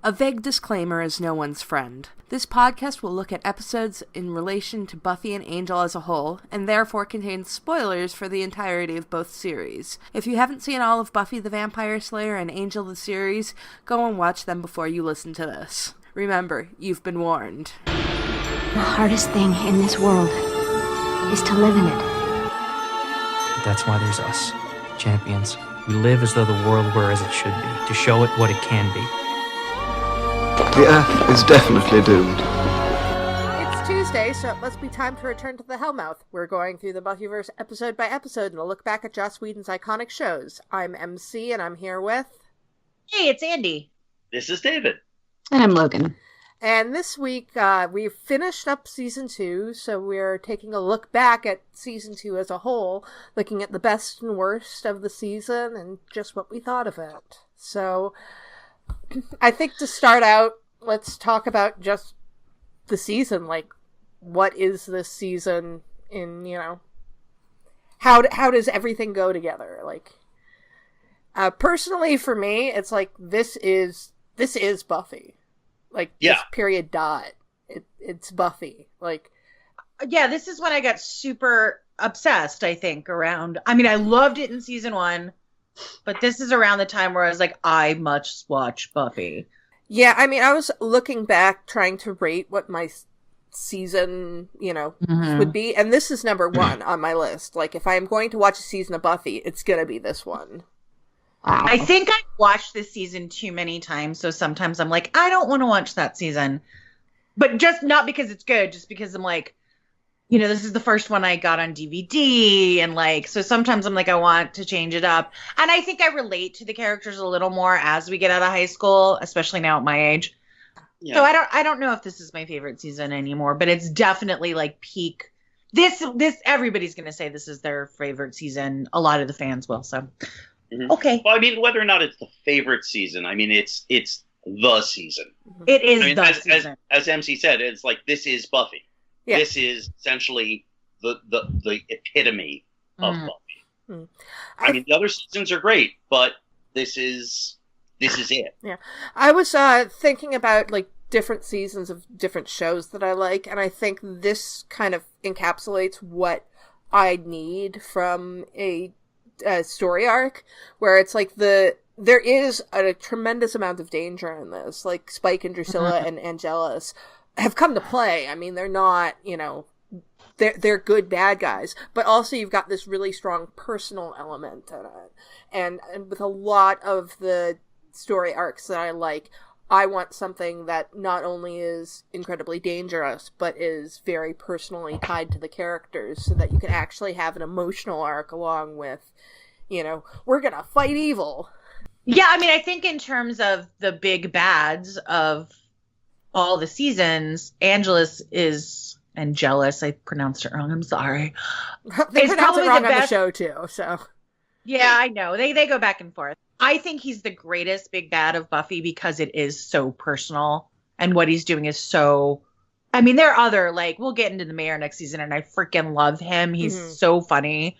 A vague disclaimer is no one's friend. This podcast will look at episodes in relation to Buffy and Angel as a whole, and therefore contains spoilers for the entirety of both series. If you haven't seen all of Buffy the Vampire Slayer and Angel the series, go and watch them before you listen to this. Remember, you've been warned. The hardest thing in this world is to live in it. That's why there's us, champions. We live as though the world were as it should be, to show it what it can be. The Earth is definitely doomed. It's Tuesday, so it must be time to return to the Hellmouth. We're going through the Buffyverse episode by episode and a look back at Joss Whedon's iconic shows. I'm Emcee, and I'm here with... Hey, it's Andie. This is David. And I'm Logan. And this week, we've finished up Season 2, so we're taking a look back at Season 2 as a whole, looking at the best and worst of the season and just what we thought of it. So, I think to start out, let's talk about just the season. Like, what is this season in, how does everything go together? Like, personally for me, it's like, this is Buffy. Like, this period dot. It's Buffy. Like, yeah, this is when I got super obsessed, I think, around... I mean, I loved it in season 1, but this is around the time where I was like, I must watch Buffy. Yeah, I mean, I was looking back, trying to rate what my season, would be, and this is number 1 on my list. Like, if I am going to watch a season of Buffy, it's gonna be this one. Wow. I think I watched this season too many times, so sometimes I'm like, I don't want to watch that season. But just not because it's good, just because I'm like, this is the first one I got on DVD, and so sometimes I'm like, I want to change it up. And I think I relate to the characters a little more as we get out of high school, especially now at my age. Yeah. So I don't know if this is my favorite season anymore, but it's definitely like peak. This everybody's going to say this is their favorite season. A lot of the fans will, so... Mm-hmm. Okay. Well, I mean, whether or not it's the favorite season, I mean, it's the season. It is the season. As Emcee said, it's like, this is Buffy. Yeah. This is essentially the epitome of Buffy. Mm. I mean, the other seasons are great, but this is it. Yeah. I was thinking about, different seasons of different shows that I like, and I think this kind of encapsulates what I need from a story arc, where it's like there is a tremendous amount of danger in this. Like, Spike and Drusilla and Angelus have come to play. I mean, they're not, they're good bad guys, but also you've got this really strong personal element in it. And with a lot of the story arcs that I like, I want something that not only is incredibly dangerous, but is very personally tied to the characters, so that you can actually have an emotional arc along with, we're gonna fight evil. Yeah, I mean, I think in terms of the big bads of all the seasons, Angelus, I pronounced it wrong, I'm sorry. They pronounce it wrong on the show too, so. Yeah, I know. They go back and forth. I think he's the greatest big bad of Buffy because it is so personal, and what he's doing is so... I mean, there are other, we'll get into the mayor next season, and I freaking love him. He's so funny.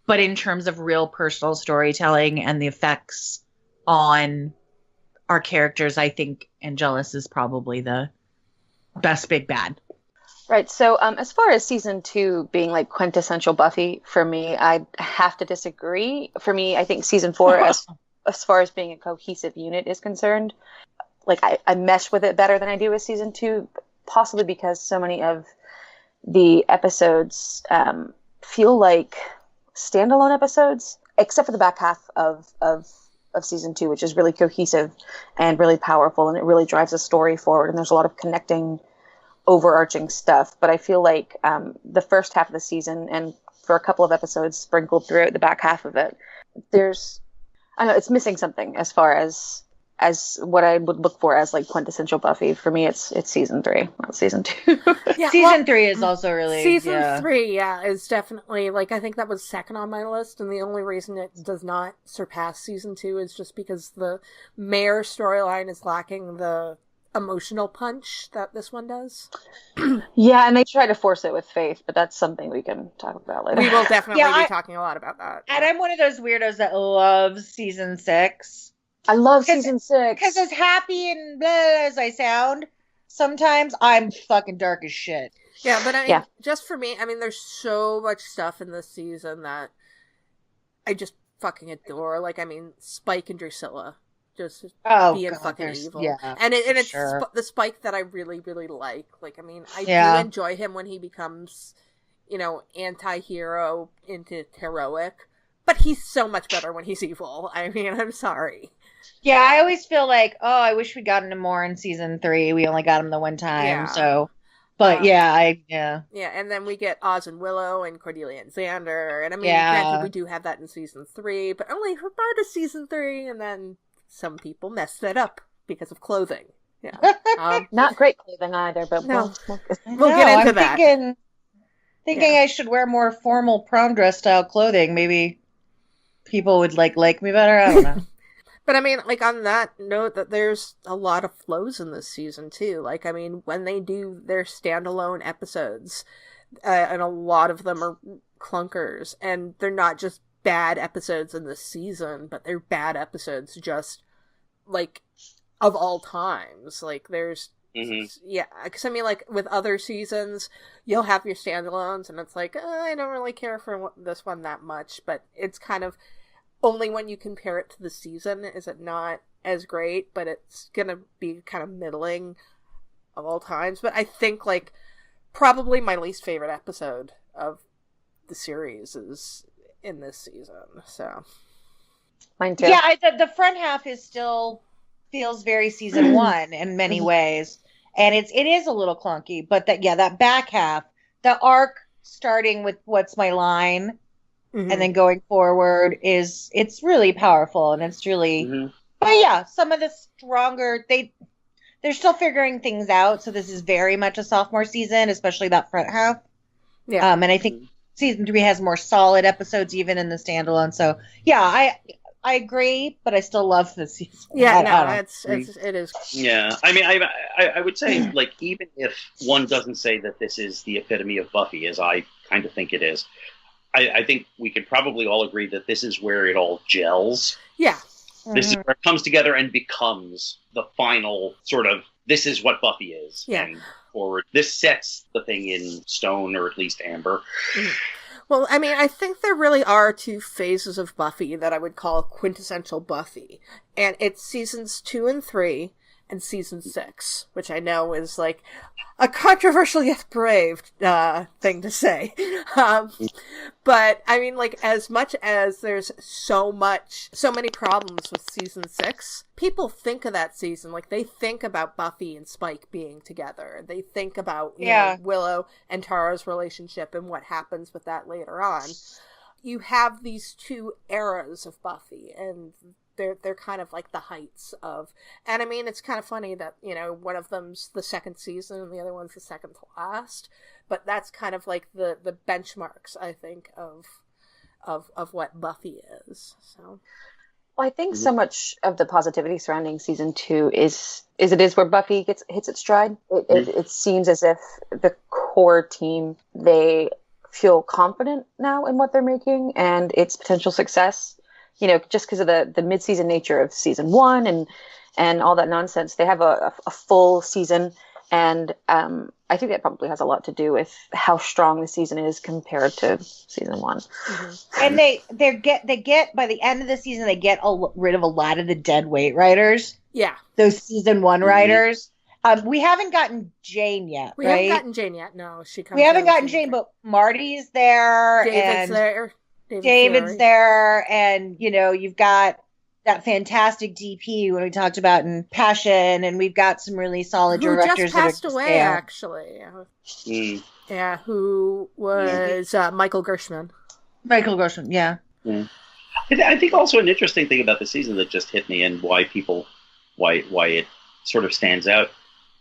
But in terms of real personal storytelling and the effects on our characters, I think Angelus is probably the best big bad. Right. So as far as season 2 being quintessential Buffy, for me, I have to disagree. For me, I think season 4, as far as being a cohesive unit is concerned, I mesh with it better than I do with season 2, possibly because so many of the episodes feel like standalone episodes, except for the back half of season 2, which is really cohesive and really powerful, and it really drives the story forward, and there's a lot of connecting overarching stuff. But I feel like the first half of the season, and for a couple of episodes sprinkled throughout the back half of it, it's missing something as far as what I would look for as quintessential Buffy. For me, it's season 3, not season 2. Yeah, season 3 is also really... Season 3, is definitely, I think that was second on my list, and the only reason it does not surpass season 2 is just because the mayor storyline is lacking the emotional punch that this one does. Yeah, and they try to force it with Faith, but that's something we can talk about later. We will definitely be talking a lot about that. And I'm one of those weirdos that loves season 6. I love season 6. Because as happy and blah as I sound, sometimes I'm fucking dark as shit. Yeah, but I mean, just for me, I mean, there's so much stuff in this season that I just fucking adore. Like, I mean, Spike and Drusilla just being fucking evil. Yeah, and it's the Spike that I really, really like. Like, I mean, I do enjoy him when he becomes, anti-hero into heroic, but he's so much better when he's evil. I mean, I'm sorry. Yeah, I always feel like, I wish we got him more in season 3. We only got him the one time, so... But yeah, and then we get Oz and Willow and Cordelia and Xander, and I mean, granted, we do have that in season 3, but only for part of season 3, and then some people mess that up because of clothing. Yeah, not great clothing either, but we'll get into that. Thinking I should wear more formal prom dress style clothing. Maybe people would like me better. I don't know. But I mean, like, on that note, that there's a lot of flows in this season, too. Like, I mean, when they do their standalone episodes, and a lot of them are clunkers, and they're not just bad episodes in this season, but they're bad episodes just, like, of all times. Like, there's... Mm-hmm. Yeah, because I mean, like, with other seasons, you'll have your standalones, and it's like, I don't really care for this one that much, but it's kind of... Only when you compare it to the season is it not as great, but it's gonna be kind of middling of all times. But I think, like, probably my least favorite episode of the series is in this season. So, mine too. Yeah, the front half is still feels very season 1 in many ways, and it is a little clunky. But that back half, the arc starting with "What's My Line." Mm-hmm. And then going forward it's really powerful, and it's really, but yeah, some of the stronger, they're still figuring things out. So this is very much a sophomore season, especially that front half. Yeah. And I think season 3 has more solid episodes even in the standalone. So yeah, I agree, but I still love this season. Yeah, it is. Yeah, I mean, I would say, like, even if one doesn't say that this is the epitome of Buffy, as I kind of think it is, I think we could probably all agree that this is where it all gels. Yeah. This is where it comes together and becomes the final sort of, this is what Buffy is. Yeah. And forward. This sets the thing in stone, or at least amber. Mm-hmm. Well, I mean, I think there really are 2 phases of Buffy that I would call quintessential Buffy. And it's seasons 2 and 3 and season 6, which I know is, like, a controversial yet brave thing to say. But, I mean, like, as much as there's so many problems with season 6, people think of that season, like, they think about Buffy and Spike being together. They think about, you know, Willow and Tara's relationship and what happens with that later on. You have these 2 eras of Buffy, and they're kind of like the heights of, and I mean, it's kind of funny that, you know, one of them's the second season and the other one's the second to last, but that's kind of like the benchmarks, I think, of what Buffy is. So, well, I think so much of the positivity surrounding season 2 is where Buffy hits its stride. It seems as if the core team, they feel confident now in what they're making and its potential success. You know, just because of the mid-season nature of season 1 and all that nonsense, they have a full season, and I think that probably has a lot to do with how strong the season is compared to season 1. Mm-hmm. And they get by the end of the season, they get rid of a lot of the dead weight writers. Yeah, those season 1 writers. We haven't gotten Jane yet. We haven't gotten Jane yet. No, she comes. We haven't gotten Jane, but Marty's there. David's there. David's there, and, you know, you've got that fantastic DP when we talked about in Passion, and we've got some really solid directors who just passed away, actually. Yeah, who was Michael Gershman. Michael Gershman, yeah. I think also an interesting thing about the season that just hit me, and why it sort of stands out,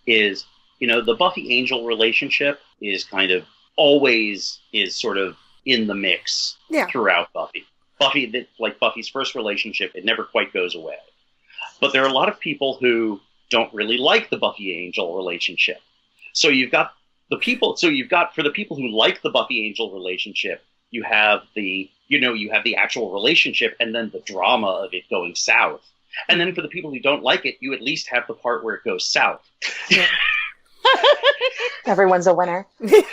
is, you know, the Buffy Angel relationship is kind of always is sort of in the mix throughout Buffy. Like Buffy's first relationship, it never quite goes away. But there are a lot of people who don't really like the Buffy Angel relationship. So you've got for the people who like the Buffy Angel relationship, you have the actual relationship and then the drama of it going south. And then for the people who don't like it, you at least have the part where it goes south. Yeah. Everyone's a winner.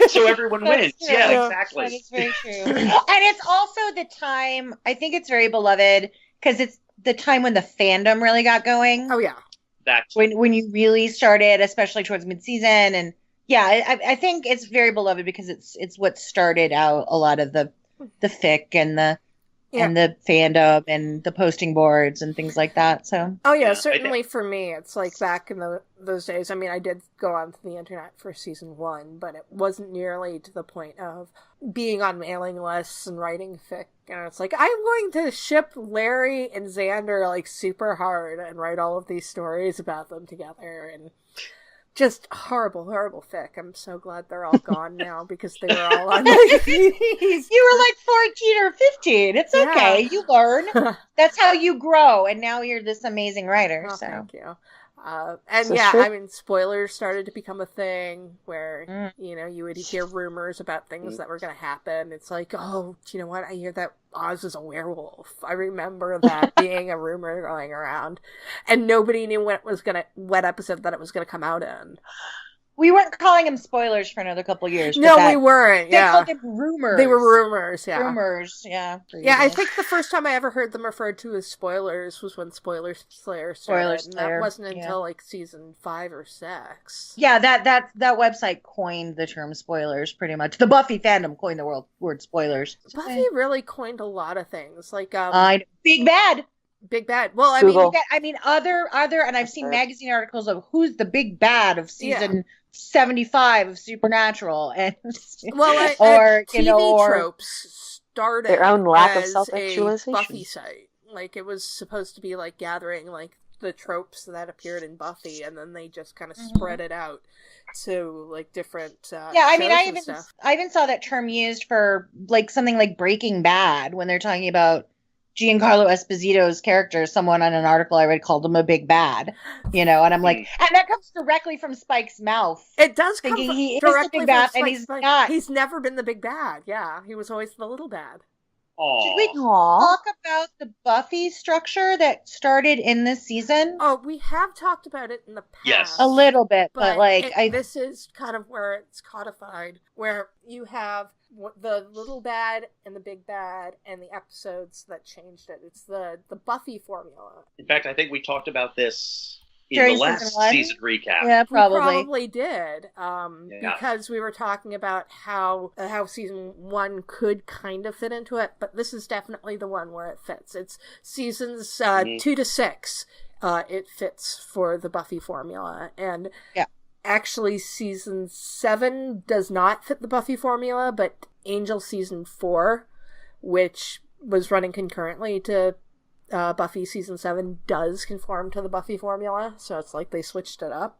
So everyone wins. True. Yeah, exactly. That is very true. And it's also the time, I think it's very beloved because it's the time when the fandom really got going. Oh, yeah. That's When you really started, especially towards mid-season. And yeah, I think it's very beloved because it's what started out a lot of the fic and the fandom and the posting boards and things like that. So Oh yeah, Yeah, certainly for me, it's like back in those days. I mean, I did go onto the internet for season 1, but it wasn't nearly to the point of being on mailing lists and writing fic. And it's like, I'm going to ship Larry and Xander like super hard and write all of these stories about them together, and just horrible, horrible fic. I'm so glad they're all gone now because they were all on like these. you were like 14 or 15. It's okay. Yeah. You learn. That's how you grow. And now you're this amazing writer. Oh, So thank you. And So yeah, true. I mean, spoilers started to become a thing where, you would hear rumors about things that were going to happen. It's like, oh, do you know what? I hear that Oz is a werewolf. I remember that being a rumor going around. And nobody knew what episode that it was going to come out in. we weren't calling them spoilers for another couple of years. No, we weren't. They Yeah. called them rumors. They were rumors, yeah. Rumors, yeah. Yeah, I think the first time I ever heard them referred to as spoilers was when Spoiler Slayer started. And that wasn't until like season 5 or 6. Yeah, that website coined the term spoilers pretty much. The Buffy fandom coined the word spoilers. Buffy really coined a lot of things, like Big Bad. Big Bad. Well, I Google. mean, Other, and I've seen magazine articles of who's the big bad of season 75 of Supernatural, and well, or TV tropes started Their own lack of as self-actualization. a Buffy site. Like, it was supposed to be like gathering like the tropes that appeared in Buffy, and then they just kind of spread it out to like different. I mean, stuff. I even saw that term used for like something like Breaking Bad when they're talking about Giancarlo Esposito's character. Someone on an article I read called him a big bad, and I'm like, and that comes directly from Spike's mouth. It does come Thinking he is directly the big bad, from and he's Spike. not. He's never been the big bad. Yeah, he was always the little bad. Should we Aw. talk about the Buffy structure that started in this season? Oh, we have talked about it in the past. Yes. A little bit, but like this is kind of where it's codified, where you have the little bad and the big bad and the episodes that changed it. It's the Buffy formula. In fact, I think we talked about this in During the last season 1? season recap. Yeah, probably. We probably did, because we were talking about how season 1 could kind of fit into it, but this is definitely the one where it fits. It's seasons 2 to 6. It fits for the Buffy formula, and actually season 7 does not fit the Buffy formula, but Angel season 4, which was running concurrently to Buffy season 7, does conform to the Buffy formula, so it's like they switched it up.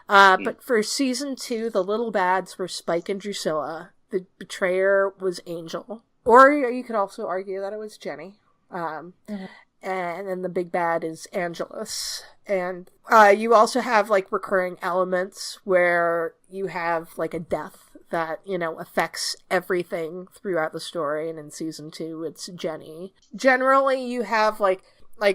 But for season 2, the little bads were Spike and Drusilla. The betrayer was Angel. Or you could also argue that it was Jenny. And then the big bad is Angelus. And you also have like recurring elements where you have like a death that, affects everything throughout the story. And in season 2, it's Jenny. Generally, you have like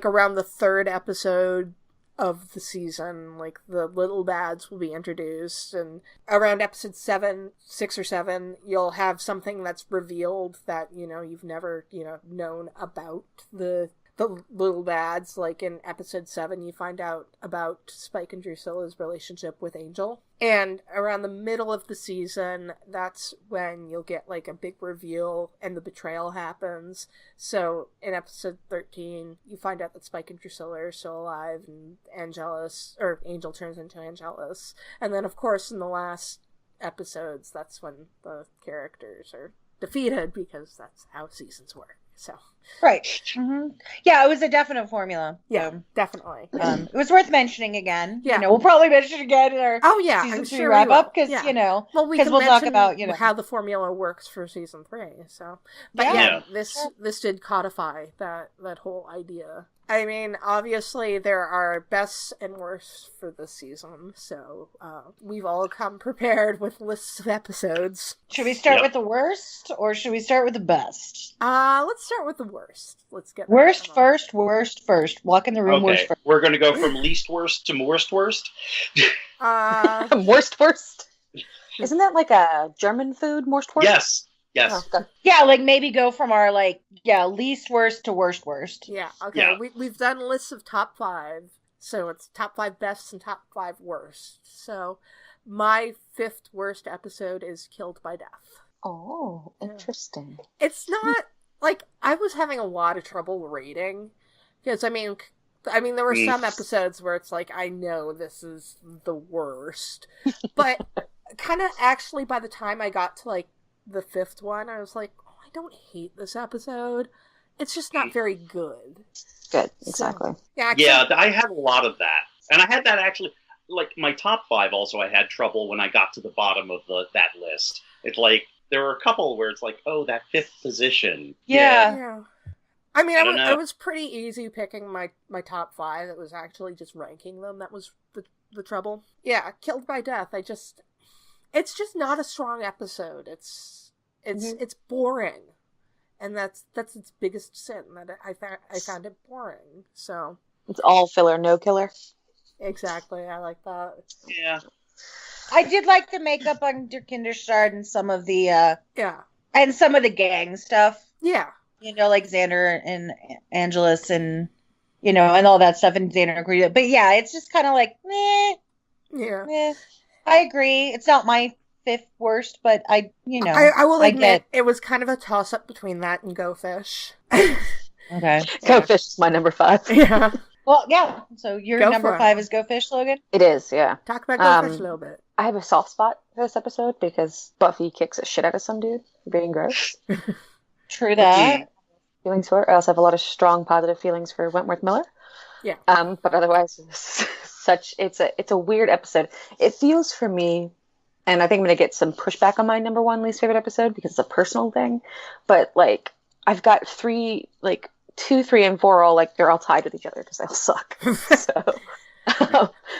around the 3rd episode of the season, like the little bads will be introduced, and around episode 6 or 7, you'll have something that's revealed that, you've never, known about the little bads. Like in episode 7, you find out about Spike and Drusilla's relationship with Angel. And around the middle of the season, that's when you'll get like a big reveal and the betrayal happens. So in episode 13, you find out that Spike and Drusilla are still alive, and Angel turns into Angelus. And then of course in the last episodes, that's when the characters are defeated, because that's how seasons work. So Right. Yeah, it was a definite formula. yeah, definitely. It was worth mentioning again. Yeah. We'll probably mention it again in our I'm season 3 sure wrap we will. up because Yeah. Well, we because can we'll talk mention about how the formula works for season 3. So, but Yeah. this did codify that whole idea I mean, obviously there are bests and worsts for this season, so we've all come prepared with lists of episodes. Should we start with the worst, or should we start with the best? Let's start with the worst. Let's get worst first. Walk in the room. Okay, Worst first. we're going to go from least worst to worst. Worst. Isn't that like a German food? Worst. Yes. Oh, yeah, like maybe go from our least worst to worst. Yeah. Okay. Yeah. We've done lists of top 5, so it's top 5 bests and top 5 worst. So my 5th worst episode is Killed by Death. Oh, interesting. It's not like I was having a lot of trouble rating because I mean there were some episodes where it's like I know this is the worst, but kind of actually by the time I got to like the 5th one, I was like, oh, I don't hate this episode. It's just not very good. Good, exactly. So, yeah, I had a lot of that, and I had that actually. Like my top 5, also I had trouble when I got to the bottom of that list. It's like there were a couple where it's like, oh, that 5th position. Yeah. I mean, I it was pretty easy picking my top 5. It was actually just ranking them. That was the trouble. Yeah, Killed by Death. It's just not a strong episode. It's boring, and that's its biggest sin. That I found it boring. So it's all filler, no killer. Exactly, I like that. Yeah, I did like the makeup on Der Kinderstart and some of the and some of the gang stuff. Yeah, like Xander and Angelus and and all that stuff, and Xander agreed. But yeah, it's just kind of like meh. Yeah. Meh. I agree. It's not my 5th worst, but I will admit it was kind of a toss up between that and Go Fish. Okay. Go Fish is my number 5. Yeah. Well, yeah. So your number 5 is Go Fish, Logan? It is, yeah. Talk about Go Fish a little bit. I have a soft spot for this episode because Buffy kicks the shit out of some dude for being gross. True that. Feelings for it. I also have a lot of strong positive feelings for Wentworth Miller. Yeah. But otherwise, it's a weird episode. It feels for me, and I think I'm going to get some pushback on my number 1 least favorite episode because it's a personal thing. But like, I've got 2, 3, and 4 all they're all tied with each other because they all suck.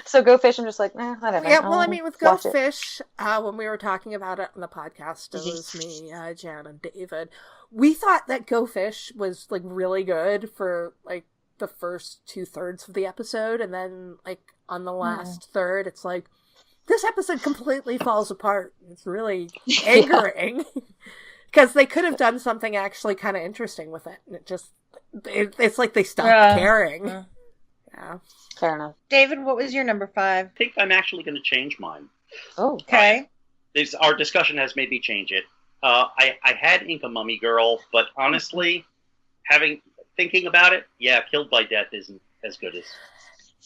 So Go Fish, I'm just like, whatever. Yeah, well, I mean, with Go Fish, when we were talking about it on the podcast, it was me, Jan, and David. We thought that Go Fish was really good for the first 2/3 of the episode, and then on the last third, it's like this episode completely falls apart. It's really angering because they could have done something actually kind of interesting with it, and it's like they stopped caring. Yeah. Fair enough. David, what was your number 5? I think I'm actually going to change mine. Oh, okay. Our discussion has made me change it. I had Inca Mummy Girl, but honestly, thinking about it, Killed by Death isn't as good as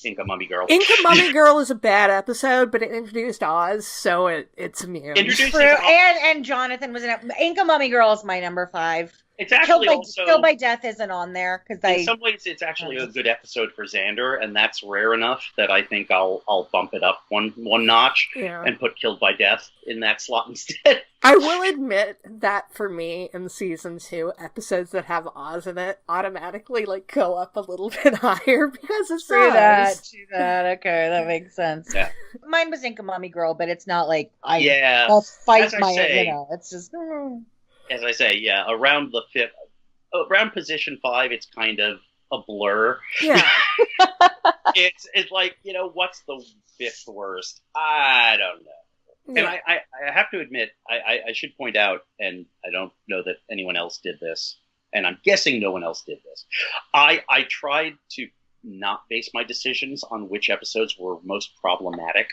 Inca Mummy Girl. Inca Mummy Girl is a bad episode, but it introduced Oz, so it's immune. True, and Jonathan was in it. Inca Mummy Girl is my number 5. It's actually Killed by Death isn't on there because in some ways it's actually a good episode for Xander, and that's rare enough that I think I'll bump it up one notch and put Killed by Death in that slot instead. I will admit that for me in season 2, episodes that have Oz in it automatically go up a little bit higher because it's True Oz. that. Okay, that makes sense. Yeah. Mine was Inca Mummy Girl, but it's not I'll fight it's just. As I say, around around position 5, it's kind of a blur. Yeah. it's like, what's the 5th worst? I don't know. Yeah. And I have to admit, I should point out, and I don't know that anyone else did this, and I'm guessing no one else did this. I tried to not base my decisions on which episodes were most problematic.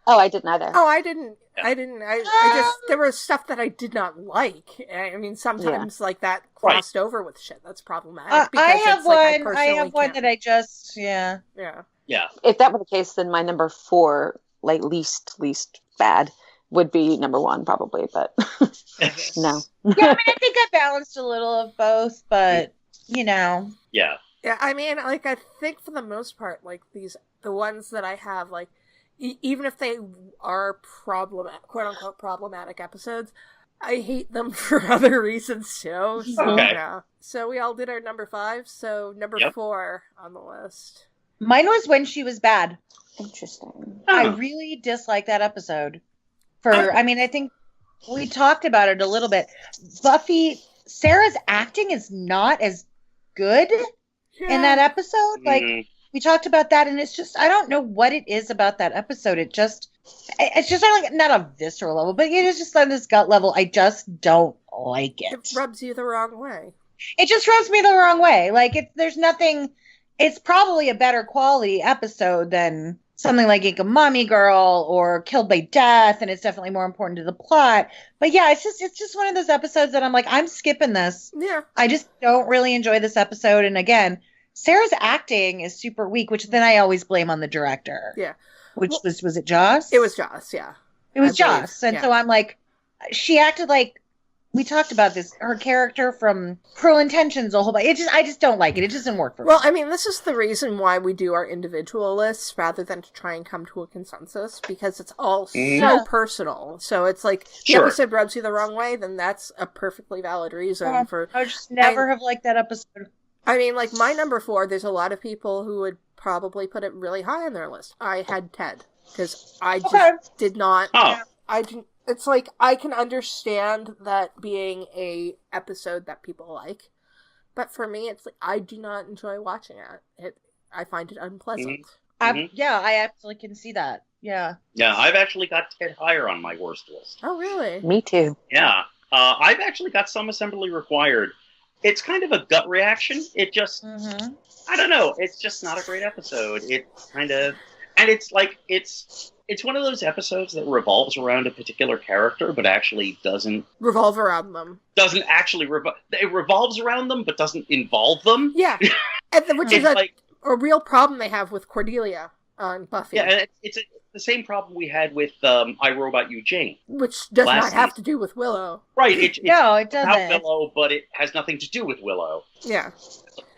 Oh, I didn't either. Oh, I didn't. I just, there was stuff that I did not like. I mean, sometimes that crossed over with shit that's problematic. I have one that I just, yeah. If that were the case, then my number 4, least bad, would be number 1 probably, but no. Yeah, I think I balanced a little of both, but Yeah. Yeah, I mean, I think for the most part, the ones that I have, even if they are quote unquote problematic episodes, I hate them for other reasons too. So, Okay. yeah. So we all did our number 5. So number 4 on the list. Mine was When She Was Bad. Interesting. I really dislike that episode. I think we talked about it a little bit. Buffy, Sarah's acting is not as good in that episode. Like, we talked about that, and it's just, I don't know what it is about that episode. It's just like, not a visceral level, but it is just on this gut level. I just don't like it. It rubs you the wrong way. It just rubs me the wrong way. Like, there's nothing, it's probably a better quality episode than something like Ink of Mommy Girl or Killed by Death, and it's definitely more important to the plot. But yeah, it's just one of those episodes that I'm like, I'm skipping this. Yeah. I just don't really enjoy this episode. And again, Sarah's acting is super weak, which then I always blame on the director. Yeah. Which was it Joss? It was Joss, yeah. It was Joss. And so I'm like, she acted like, we talked about this, her character from Cruel Intentions, a whole bunch. I just don't like it. It doesn't work for me. Well, I mean, this is the reason why we do our individual lists rather than to try and come to a consensus, because it's all so personal. So it's like, the episode rubs you the wrong way, then that's a perfectly valid reason for... I just never have liked that episode. I mean, like, my number 4, there's a lot of people who would probably put it really high on their list. I had Ted, because I just did not... I didn't... It's like, I can understand that being a episode that people like, but for me, it's like, I do not enjoy watching it. I find it unpleasant. Yeah, I actually can see that. Yeah. Yeah, I've actually got Ted higher on my worst list. Oh, really? Me too. Yeah. I've actually got Some Assembly Required. It's kind of a gut reaction. It just, I don't know, it's just not a great episode. It kind of, and it's like, it's one of those episodes that revolves around a particular character, but actually doesn't revolve around them. Doesn't actually it revolves around them, but doesn't involve them. Yeah, which is a real problem they have with Cordelia on Buffy. Yeah, it's the same problem we had with I, Robot You, Jane, which does not have to do with Willow. Right? No, it doesn't. About Willow, but it has nothing to do with Willow. Yeah,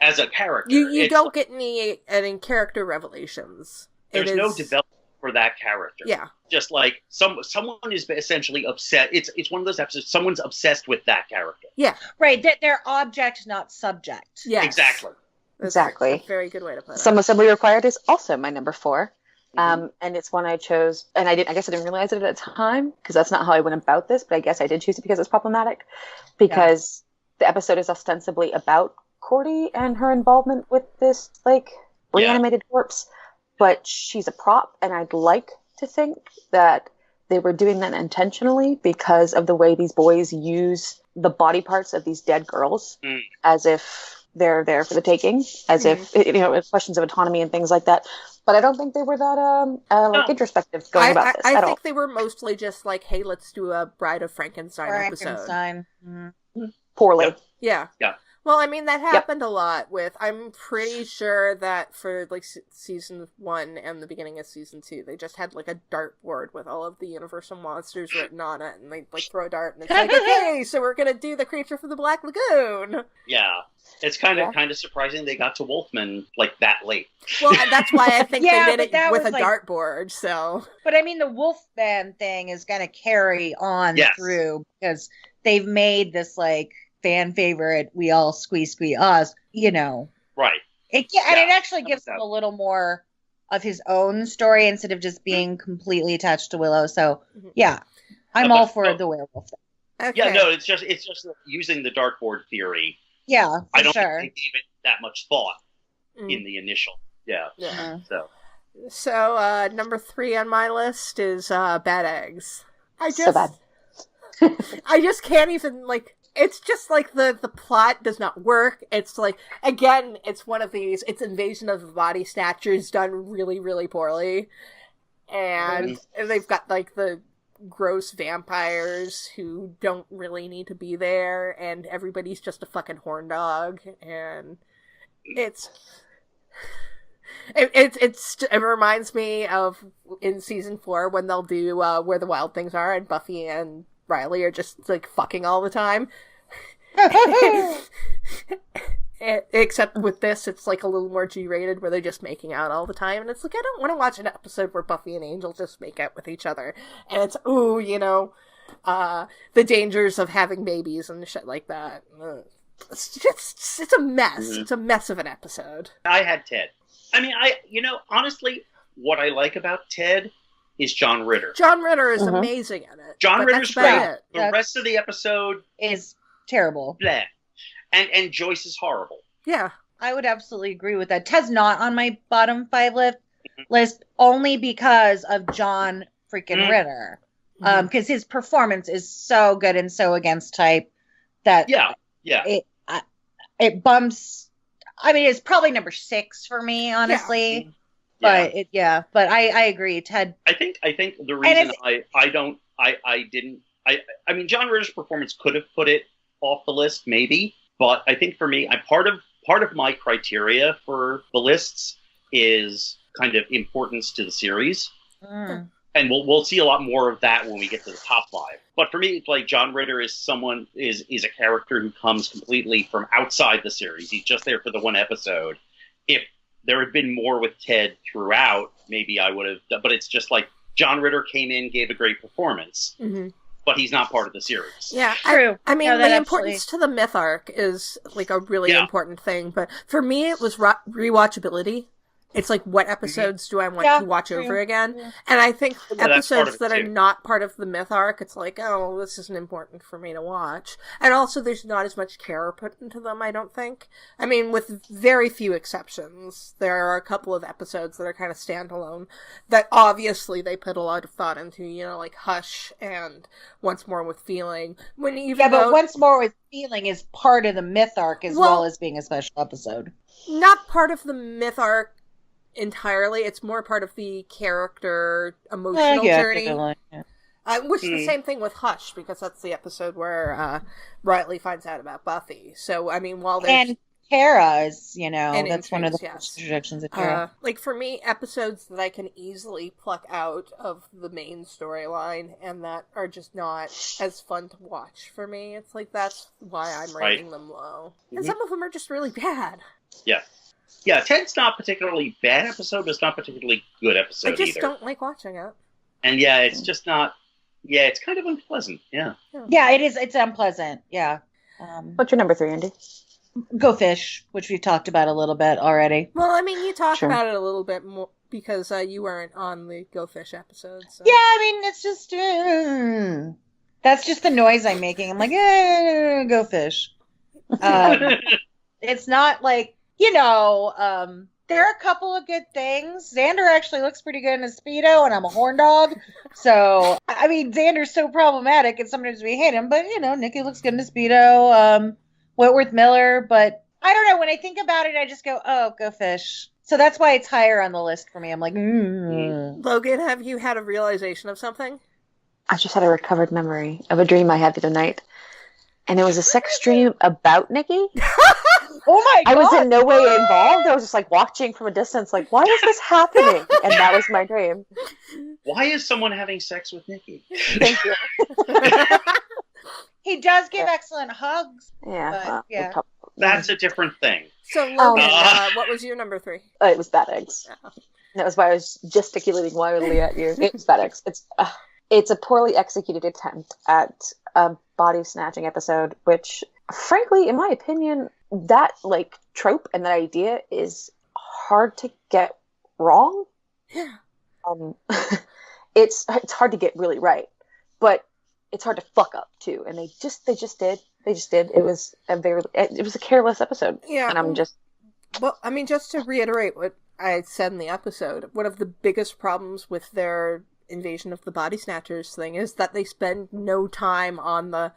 as a character, you don't get any character revelations. There's no development for that character. Yeah. Just like someone is essentially upset. It's one of those episodes. Someone's obsessed with that character. Yeah. Right. They're object, not subject. Yeah. Exactly. Exactly. A very good way to put it. Some Assembly Required is also my number 4. And it's one I chose, and I guess I didn't realize it at the time, because that's not how I went about this, but I guess I did choose it because it's problematic. Because the episode is ostensibly about Cordy and her involvement with this, like, reanimated corpse. But she's a prop, and I'd like to think that they were doing that intentionally because of the way these boys use the body parts of these dead girls as if they're there for the taking, as if, questions of autonomy and things like that. But I don't think they were that introspective going about this at all. I think they were mostly just like, hey, let's do a Bride of Frankenstein episode. Poorly. Yeah. Yeah. Well, I mean, that happened a lot with, I'm pretty sure that for, like, season 1 and the beginning of season 2, they just had, like, a dartboard with all of the Universal monsters written on it, and they'd, like, throw a dart, and it's like, okay, so we're gonna do the Creature from the Black Lagoon! Yeah. It's kind of surprising they got to Wolfman, like, that late. Well, that's why I think they did it with a like, dartboard, so... But, I mean, the Wolfman thing is gonna carry on through, because they've made this, like, fan favorite, we all squeeze us, Right. And it actually gives him a little more of his own story instead of just being completely attached to Willow. So, I'm all for the werewolf thing. Okay. Yeah, no, it's just using the dartboard theory. Yeah, I don't think they gave it that much thought in the initial. Yeah. So, number 3 on my list is Bad Eggs. So bad. I just can't even, like... It's just like the plot does not work. It's like, again, it's one of these, it's Invasion of the Body Snatchers done really, really poorly. And they've got like the gross vampires who don't really need to be there, and everybody's just a fucking horn dog. And it reminds me of in season 4 when they'll do Where the Wild Things Are, and Buffy and Riley are just like fucking all the time. Except with this, it's like a little more G-rated where they're just making out all the time, and it's like, I don't want to watch an episode where Buffy and Angel just make out with each other, and it's the dangers of having babies and shit like that. It's a mess. It's a mess of an episode. I had Ted. I mean, honestly, what I like about Ted is John Ritter. John Ritter is amazing in it. John Ritter's great. The That's- rest of the episode Is terrible. bleh. And Joyce is horrible. Yeah. I would absolutely agree with that. Ted's not on my bottom 5 list only because of John freaking Ritter. Because his performance is so good and so against type that it bumps. I mean, it's probably number 6 for me, honestly. But but I agree, Ted. I think the reason I mean, John Ritter's performance could have put it off the list, maybe. But I think for me, part of my criteria for the lists is kind of importance to the series. And we'll see a lot more of that when we get to the top 5. But for me, it's like John Ritter is a character who comes completely from outside the series. He's just there for the one episode. If there had been more with Ted throughout, maybe I would have. But it's just like John Ritter came in, gave a great performance, but he's not part of the series. Yeah, True. I mean, No, the that importance to the myth arc is like a really important thing. But for me, it was rewatchability. It's like, what episodes do I want to watch over again? Yeah. And I think episodes that are not part of the myth arc, it's like, oh, this isn't important for me to watch. And also, there's not as much care put into them, I don't think. I mean, with very few exceptions, there are a couple of episodes that are kind of standalone that obviously they put a lot of thought into, like Hush and Once More with Feeling. But Once More with Feeling is part of the myth arc as well as being a special episode. Not part of the myth arc entirely. It's more part of the character emotional journey, which is the same thing with Hush, because that's the episode where Riley finds out about Buffy. So I mean, while there's and Tara is, that's one of the first introductions of Tara. Like for me, episodes that I can easily pluck out of the main storyline and that are just not as fun to watch for me. It's like that's why I'm rating them low, and some of them are just really bad. Yeah, Ted's not particularly bad episode, but it's not particularly good episode either. I just don't like watching it. And it's just not. Yeah, it's kind of unpleasant. Yeah, it is. It's unpleasant. Yeah. What's your number 3, Andie? Go Fish, which we talked about a little bit already. Well, I mean, you talked about it a little bit more because you weren't on the Go Fish episode. So. Yeah, I mean, it's just that's just the noise I'm making. I'm like, Go Fish. It's not like. There are a couple of good things. Xander actually looks pretty good in a Speedo, and I'm a horn dog. So, I mean, Xander's so problematic, and sometimes we hate him, but, Nikki looks good in a Speedo. Whitworth Miller, but I don't know. When I think about it, I just go, oh, Go Fish. So that's why it's higher on the list for me. I'm like, Logan, have you had a realization of something? I just had a recovered memory of a dream I had the other night. And it was a sex dream about Nikki. Oh my God. I was in no way involved. I was just like watching from a distance, like, why is this happening? And that was my dream. Why is someone having sex with Nikki? Thank you. He does give excellent hugs. Yeah. That's a different thing. So, Logan, what was your number 3? It was Bad Eggs. Yeah. That was why I was gesticulating wildly at you. It was Bad Eggs. It's a poorly executed attempt at a body snatching episode, which, frankly, in my opinion, that trope and that idea is hard to get wrong. Yeah. It's hard to get really right, but it's hard to fuck up too. And they just did. It was a careless episode. Yeah. And I'm just. Well, I mean, just to reiterate what I said in the episode, one of the biggest problems with their Invasion of the Body Snatchers thing is that they spend no time on the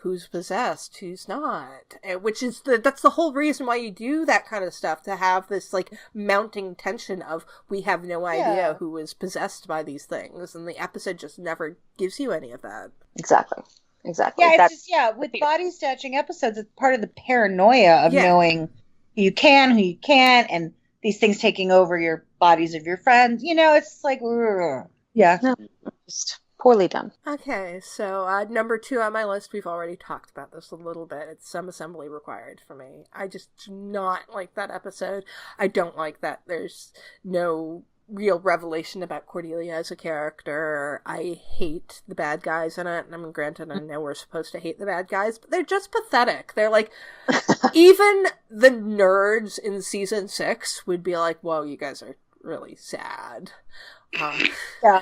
who's possessed, who's not, which is that's the whole reason why you do that kind of stuff, to have this mounting tension of we have no idea who is possessed by these things, and the episode just never gives you any of that. Exactly. Yeah, it's just with body snatching episodes, it's part of the paranoia of knowing who you can, who you can't, and these things taking over your bodies of your friends. It's like, no, just poorly done. Okay, so number 2 on my list, we've already talked about this a little bit. It's Some Assembly Required for me. I just do not like that episode. I don't like that there's no real revelation about Cordelia as a character. I hate the bad guys in it. And I mean, granted, I know we're supposed to hate the bad guys, but they're just pathetic. They're like, even the nerds in season 6 would be like, whoa, you guys are really sad. Yeah.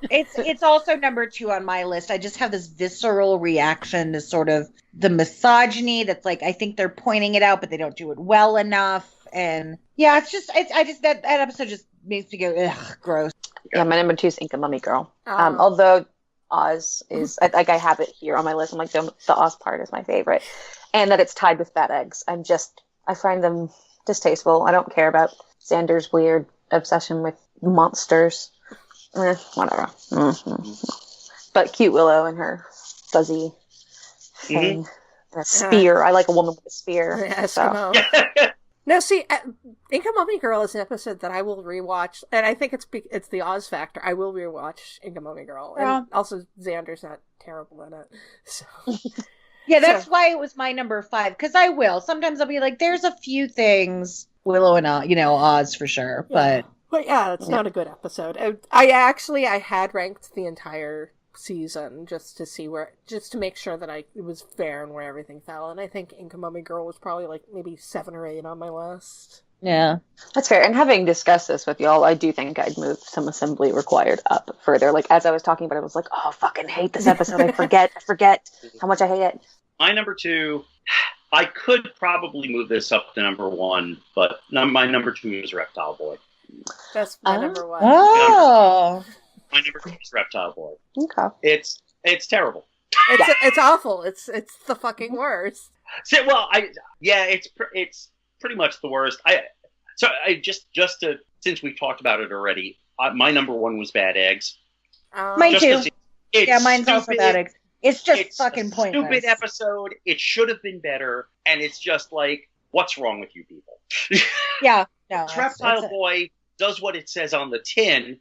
It's also number 2 on my list. I just have this visceral reaction to sort of the misogyny that's like, I think they're pointing it out, but they don't do it well enough. And yeah, that episode just makes me go, ugh, gross. Yeah, my number 2 is Inca Mummy Girl. Although Oz is, I have it here on my list. I'm like, the Oz part is my favorite. And that it's tied with Bad Eggs. I find them distasteful. I don't care about Xander's weird obsession with monsters. Whatever. But cute Willow and her fuzzy thing. And a spear. I like a woman with a spear. So. No, see, Inca Mummy Girl is an episode that I will rewatch, and I think it's the Oz factor. I will rewatch Inca Mummy Girl, and also Xander's not terrible in it. So. Yeah, that's why it was my number 5, because I will. Sometimes I'll be like, there's a few things, Willow and Oz for sure, but yeah, it's not a good episode. I had ranked the entire season just to make sure that it was fair and where everything fell, and I think Inca Mummy Girl was probably like maybe 7 or 8 on my list. Yeah, that's fair. And having discussed this with y'all, I do think I'd move some assembly required up further. Like as I was talking about it, I was like, oh, fucking hate this episode. I forget how much I hate it. My number 2, I could probably move this up to number 1, but my number 2 is Reptile Boy. That's my number 1. Oh. My number 2 is Reptile Boy. Okay. It's terrible. It's awful. It's the fucking worst. So, well, it's pretty much the worst. Since we've talked about it already, my number 1 was Bad Eggs. Mine too. Mine's also Bad Eggs. It's just fucking pointless. Stupid episode. It should have been better, and it's just like, what's wrong with you people? Yeah, no. Reptile Boy does what it says on the tin,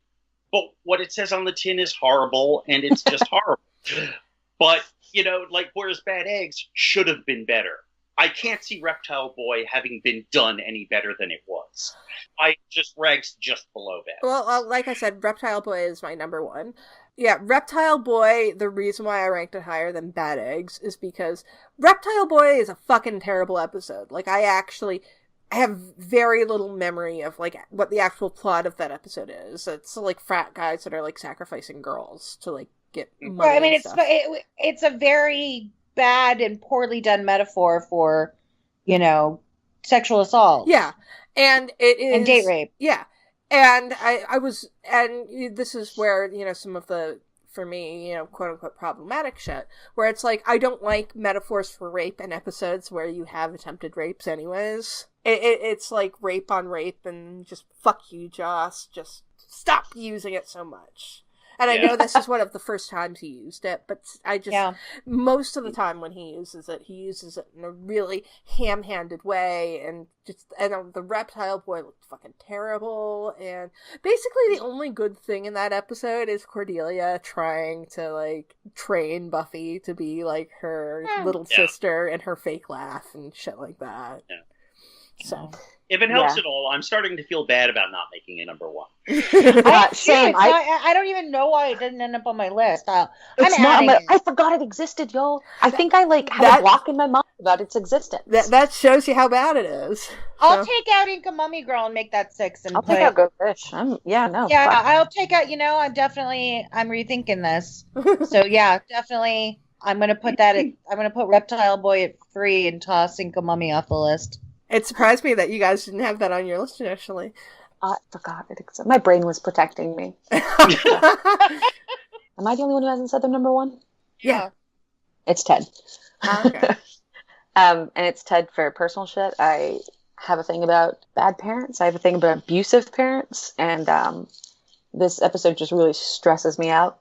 but what it says on the tin is horrible, and it's just horrible. But, whereas Bad Eggs should have been better. I can't see Reptile Boy having been done any better than it was. Ranks just below Bad Eggs. Well, like I said, Reptile Boy is my number 1. Yeah, Reptile Boy, the reason why I ranked it higher than Bad Eggs is because Reptile Boy is a fucking terrible episode. Like, I have very little memory of, like, what the actual plot of that episode is. It's, like, frat guys that are, like, sacrificing girls to, like, get money. Right, I mean, it's a very bad and poorly done metaphor for, sexual assault. Yeah, and it is... And date rape. Yeah. And and this is where, some of the, for me, quote unquote problematic shit, where it's like, I don't like metaphors for rape in episodes where you have attempted rapes anyways. It's like rape on rape and just fuck you, Joss. Just stop using it so much. And I know this is one of the first times he used it, but most of the time when he uses it in a really ham-handed way, and the Reptile Boy looked fucking terrible, and basically the only good thing in that episode is Cordelia trying to, like, train Buffy to be, like, her little sister and her fake laugh and shit like that. Yeah. So... If it helps at all, I'm starting to feel bad about not making it number 1. Same. I don't even know why it didn't end up on my list. I forgot it existed, y'all. I think I had a block in my mind about its existence. That shows you how bad it is. I'll take out Inca Mummy Girl and make that 6. And I'll take out Go Fish. I'll take out. I'm rethinking this. So yeah, definitely. I'm gonna put Reptile Boy at 3 and toss Inca Mummy off the list. It surprised me that you guys didn't have that on your list initially. I forgot it. My brain was protecting me. Am I the only one who hasn't said their number 1? Yeah. It's Ted. Okay. And it's Ted for personal shit. I have a thing about bad parents. I have a thing about abusive parents. And this episode just really stresses me out.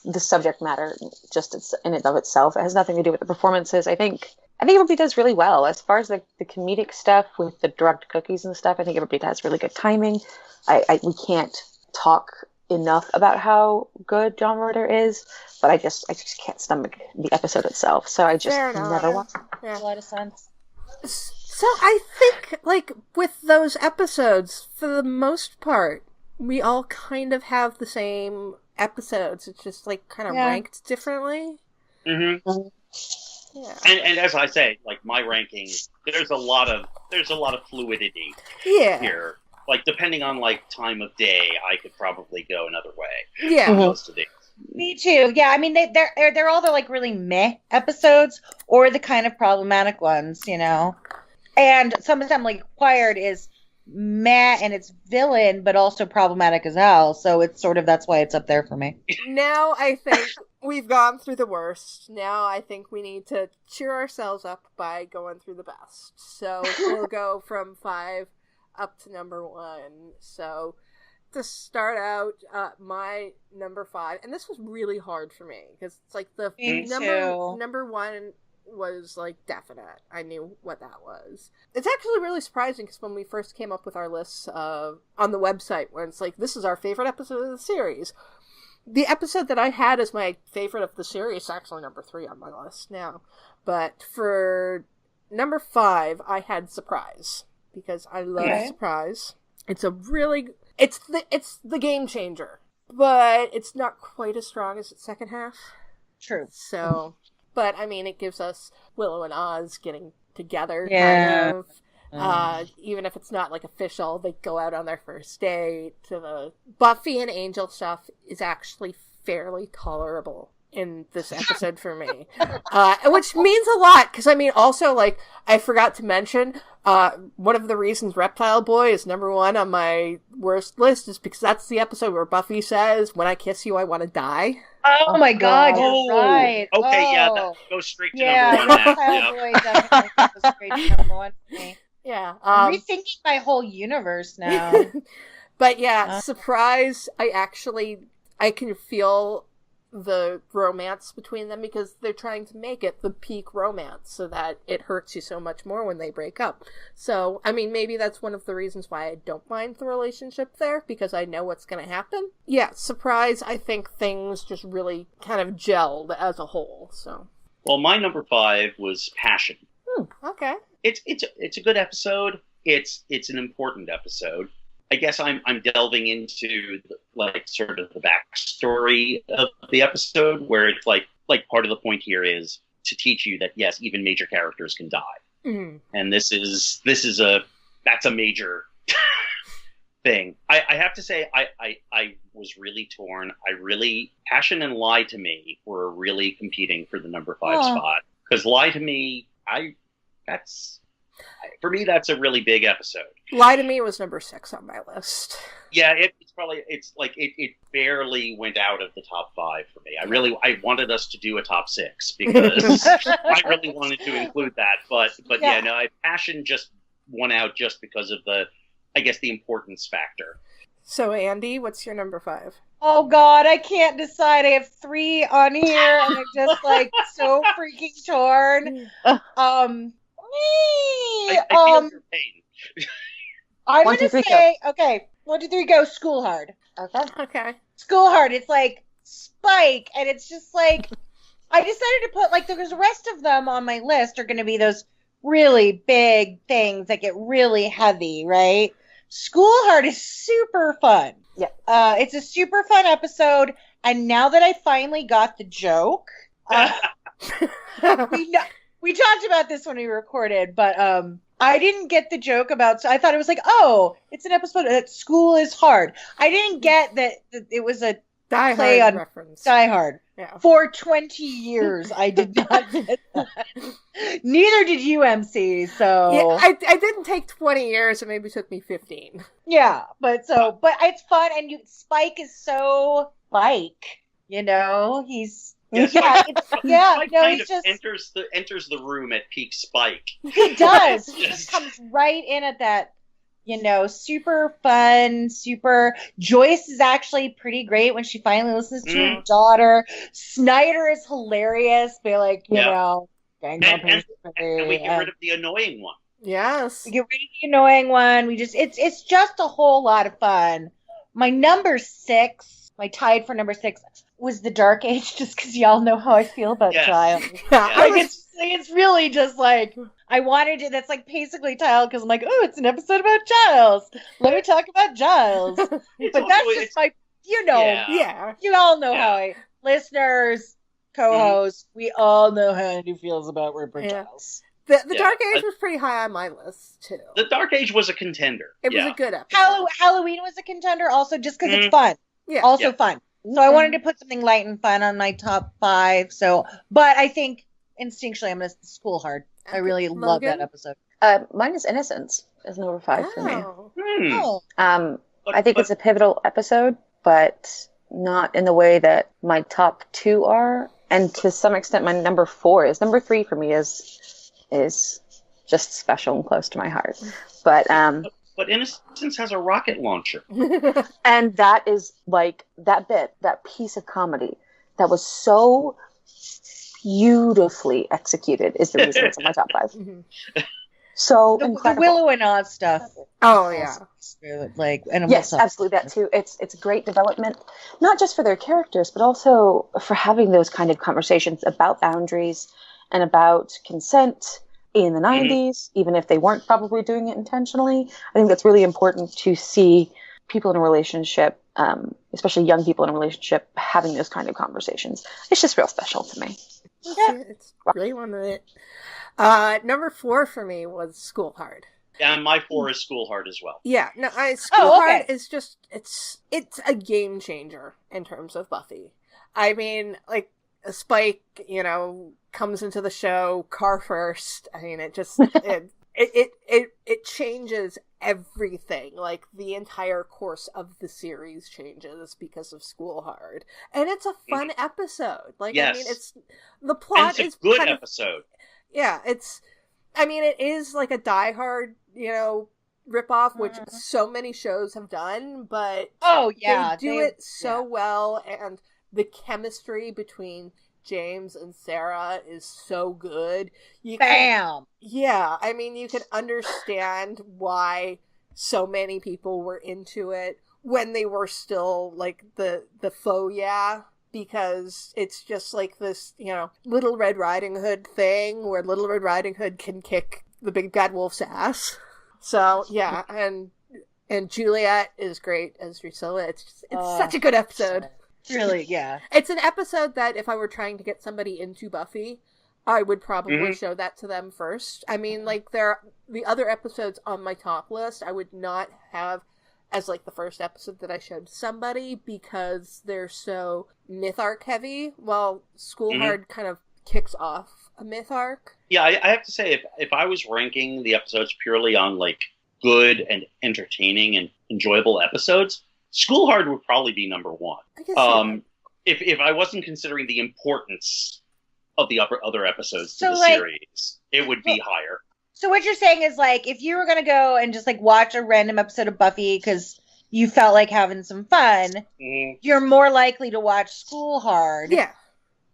The subject matter, just in and of itself, it has nothing to do with the performances. I think everybody does really well. As far as the comedic stuff with the drugged cookies and stuff, I think everybody has really good timing. We can't talk enough about how good John Ritter is, but I just can't stomach the episode itself. So I just never watch it. Yeah, a lot of sense. So I think, like, with those episodes, for the most part, we all kind of have the same episodes. It's just like kind of ranked differently. Mm-hmm. Yeah. And as I say, like my ranking, there's a lot of fluidity here. Like depending on like time of day, I could probably go another way. Yeah. Most of these. Me too. Yeah, I mean they're all the like really meh episodes or the kind of problematic ones, you know. And some of them like Acquired is meh and it's villain but also problematic as hell. So it's sort of that's why it's up there for me. Now I think we've gone through the worst. Now I think we need to cheer ourselves up by going through the best. So we'll go from 5 up to number 1. So to start out, my number 5, and this was really hard for me because it's like the number 1 was like definite. I knew what that was. It's actually really surprising because when we first came up with our lists on the website, where it's like this is our favorite episode of the series, the episode that I had as my favorite of the series is actually number 3 on my list now. But for number 5, I had Surprise because I love Surprise. It's a really it's the game changer, but it's not quite as strong as its second half. True. So, but I mean, it gives us Willow and Oz getting together, kind of. Even if it's not like official, they go out on their first date. The Buffy and Angel stuff is actually fairly tolerable in this episode for me, which means a lot because I mean, also like I forgot to mention, one of the reasons Reptile Boy is number 1 on my worst list is because that's the episode where Buffy says, "When I kiss you, I want to die." Oh my God, you're right. Okay, that goes straight to number 1. Reptile Boy definitely goes straight to number 1 for me. Yeah, I'm rethinking my whole universe now. But yeah, Surprise, I can feel the romance between them because they're trying to make it the peak romance so that it hurts you so much more when they break up. So, I mean, maybe that's one of the reasons why I don't mind the relationship there, because I know what's going to happen. Yeah, Surprise, I think things just really kind of gelled as a whole, so. Well, my number 5 was Passion. Okay. It's a good episode. It's an important episode. I guess I'm delving into sort of the backstory of the episode, where it's like part of the point here is to teach you that yes, even major characters can die, and that's a major thing. I have to say I was really torn. Passion and Lie to Me were really competing for the number 5 spot because Lie to Me for me, that's a really big episode. Lie to Me was number 6 on my list. Yeah, it barely went out of the top 5 for me. I wanted us to do a top 6 because I really wanted to include that. But Passion just won out just because of the importance factor. So, Andie, what's your number 5? Oh, God, I can't decide. I have 3 on here, and I'm just, so freaking torn. I feel your pain. I'm going to say, okay, 1, 2, 3, go. School Hard. Okay. School Hard. It's like Spike, and it's just like, I decided to put, because the rest of them on my list are going to be those really big things that get really heavy, right? School Hard is super fun. Yeah. It's a super fun episode, and now that I finally got the joke, we talked about this when we recorded, but I didn't get the joke about. So I thought it was like, oh, it's an episode that school is hard. I didn't get that it was a play on reference. Die Hard. Yeah. For 20 years, I did not get that. Neither did you, Emcee. So yeah, I didn't take 20 years. It maybe took me 15. Yeah, but it's fun, and Spike is so Spike. You know, he's. Yes, Spike enters the room at peak Spike. He does. He just comes right in at that, super fun, super. Joyce is actually pretty great when she finally listens to her daughter. Snyder is hilarious. Be like, and we get rid of the annoying one. Yes, we get rid of the annoying one. It's just a whole lot of fun. My number 6, my tied for number 6. Was The Dark Age, just because y'all know how I feel about Giles. Yeah. It's really just I wanted to. That's like basically Tile because I'm like, oh, it's an episode about Giles. Let me talk about Giles. But that's just my, Yeah. you all know how listeners, co-hosts, we all know how Andie feels about Rupert Giles. The Dark Age was pretty high on my list too. The Dark Age was a contender. It was a good episode. Halloween was a contender also just because it's fun. Yeah. Also fun. So I wanted to put something light and fun on my top 5. So, but I think instinctually I'm going to School Hard. I really love that episode. Mine is Innocence. Is number 5 for me. Oh. I think it's a pivotal episode, but not in the way that my top 2 are. And to some extent, my number 4 is. Number 3 for me is just special and close to my heart. But Innocence has a rocket launcher. And that is like that piece of comedy that was so beautifully executed is the reason it's in my top 5. So the Willow and Oz stuff. Oh yeah. Like yes, absolutely that too. It's great development, not just for their characters, but also for having those kind of conversations about boundaries and about consent in the 90s, even if they weren't probably doing it intentionally. I think that's really important to see people in a relationship, especially young people in a relationship, having those kind of conversations. It's just real special to me. It's a great one. Number 4 for me was School Hard. Yeah, and my 4 is School Hard as well. Yeah, no, School Hard is just, it's a game changer in terms of Buffy. I mean, like, Spike, comes into the show car first. I mean, it just, it changes everything. Like, the entire course of the series changes because of School Hard. And it's a fun episode. Like, yes. I mean, the plot is a good episode. Yeah, it is like a Die Hard, ripoff, which so many shows have done, but they do it so well, and the chemistry between James and Sarah is so good. You can understand why so many people were into it when they were still like the faux because it's just like this, Little Red Riding Hood thing where Little Red Riding Hood can kick the big bad wolf's ass. So, yeah, and Juliet is great as Drusilla. It's such a good episode. Really, yeah. It's an episode that if I were trying to get somebody into Buffy, I would probably show that to them first. I mean, like, the other episodes on my top list, I would not have as like the first episode that I showed somebody because they're so myth arc heavy, while School Hard kind of kicks off a myth arc. Yeah, I have to say, if I was ranking the episodes purely on like good and entertaining and enjoyable episodes, School Hard would probably be number 1. I guess if I wasn't considering the importance of the other episodes to the series, it would be higher. So what you're saying is, like, if you were going to go and just, like, watch a random episode of Buffy because you felt like having some fun, you're more likely to watch School Hard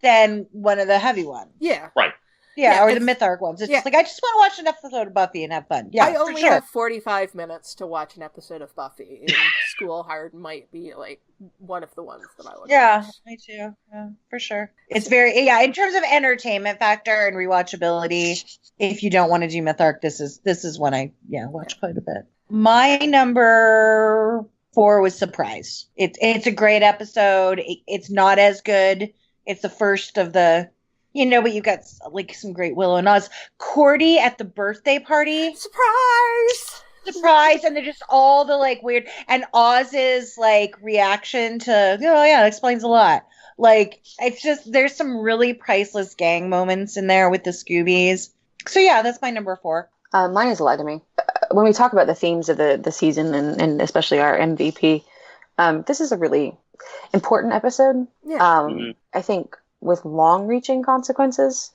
than one of the heavy ones. Yeah. Right. Yeah, or the myth arc ones. It's just like, I just want to watch an episode of Buffy and have fun. Yeah, I only have 45 minutes to watch an episode of Buffy, and School Hard might be, like, one of the ones that I would watch. Me too. Yeah, for sure. It's very, in terms of entertainment factor and rewatchability, if you don't want to do myth arc, this is one I, watch quite a bit. My number 4 was Surprise. It's a great episode. It's not as good. It's the first of the... but you got like some great Willow and Oz. Cordy at the birthday party. Surprise! And they're just all the like weird. And Oz's like reaction to, it explains a lot. Like, it's just, there's some really priceless gang moments in there with the Scoobies. So yeah, that's my number 4. Mine is a lot to me. When we talk about the themes of the season and especially our MVP, this is a really important episode. Yeah. I think with long-reaching consequences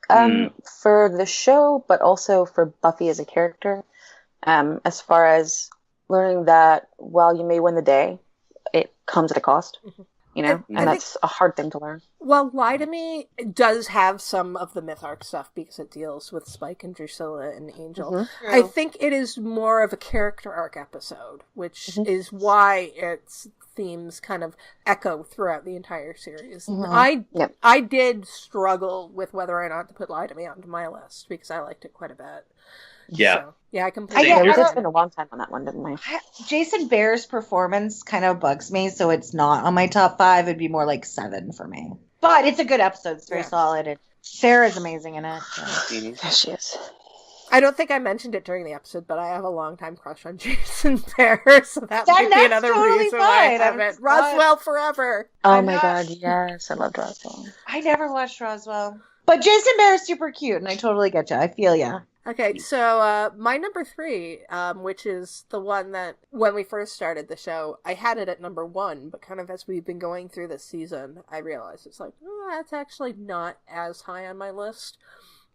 for the show, but also for Buffy as a character, as far as learning that while you may win the day, it comes at a cost. and that's a hard thing to learn. Well, Lie to Me does have some of the myth arc stuff because it deals with Spike and Drusilla and Angel. Mm-hmm. I think it is more of a character arc episode, which is why its themes kind of echo throughout the entire series. I did struggle with whether or not to put Lie to Me onto my list because I liked it quite a bit. Yeah. So, yeah, I completely Yeah, we agree. did spend a long time on that one, didn't we? Jason Behr's performance kind of bugs me, so it's not on my top 5. It'd be more like 7 for me. But it's a good episode. It's very solid. And Sarah's amazing in it. So. Yes, she is. I don't think I mentioned it during the episode, but I have a long-time crush on Jason Behr, so that might be another totally reason why I fine. haven't. Roswell forever! Oh my god, yes. I loved Roswell. I never watched Roswell. But Jason Behr is super cute, and I totally get you. I feel ya. Okay, so my number 3, which is the one that, when we first started the show, I had it at number 1, but kind of as we've been going through this season, I realized it's like, that's actually not as high on my list.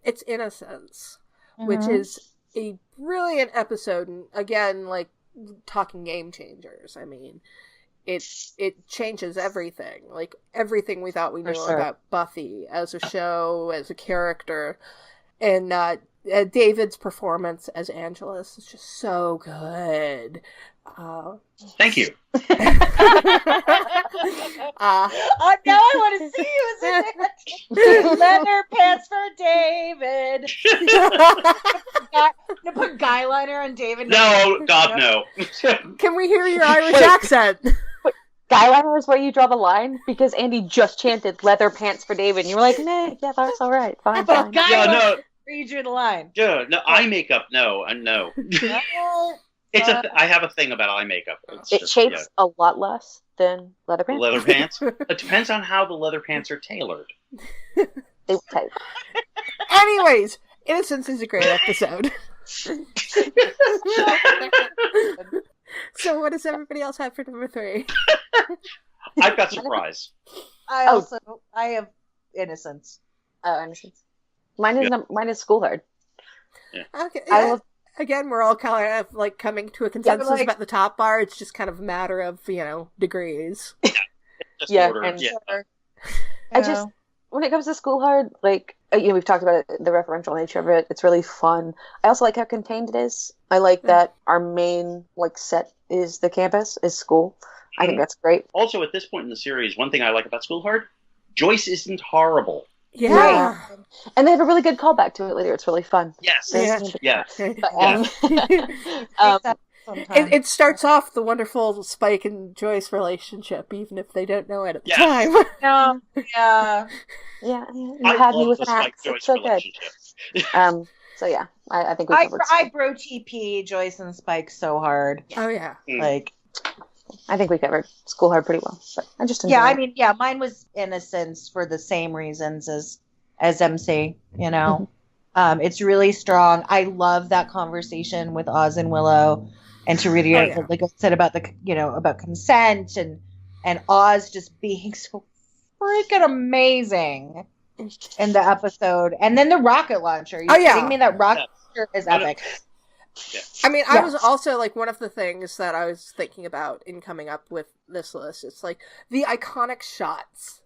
It's Innocence, which is a brilliant episode, and again, like, talking game changers, I mean, it changes everything, like, everything we thought we knew about Buffy as a show, as a character, and, David's performance as Angelus is just so good. Thank you. Now I want to see you as an leather pants for David. Put guy liner on David. No, God, no. Can we hear your Irish accent? Guyliner is where you draw the line because Andie just chanted leather pants for David, and you were like, nah, yeah, that's all right, fine. Yeah, no. You drew the line. Yeah, no, eye makeup, no. I have a thing about eye makeup. It shapes a lot less than leather pants. Leather pants? It depends on how the leather pants are tailored. They were tight. Anyways, Innocence is a great episode. So what does everybody else have for number 3? I've got Surprise. I have Innocence. Oh, Innocence. Mine is School Hard. Yeah. Okay. Again, we're all kind of like coming to a consensus about the top bar. It's just kind of a matter of, degrees. I just, when it comes to School Hard, like, we've talked about it, the referential nature of it. It's really fun. I also like how contained it is. I like that our main, set is the campus, is school. I think that's great. Also, at this point in the series, one thing I like about School Hard, Joyce isn't horrible. Yeah. Right. And they have a really good callback to it later. It's really fun. Yes. It starts off the wonderful Spike and Joyce relationship, even if they don't know it at the time. Yeah. You had me with an axe. It's so good. So yeah, I think we covered. I bro TP Joyce and Spike so hard. Oh yeah. I think we covered School Hard pretty well, but I just enjoyed it. Mine was Innocence for the same reasons as Emcee. It's really strong. I love that conversation with Oz and Willow, and to reiterate, like I said about about consent and Oz just being so freaking amazing in the episode, and then the rocket launcher. Are you kidding me? That rocket launcher is epic. Yeah. I mean, I was also, one of the things that I was thinking about in coming up with this list, it's the iconic shots.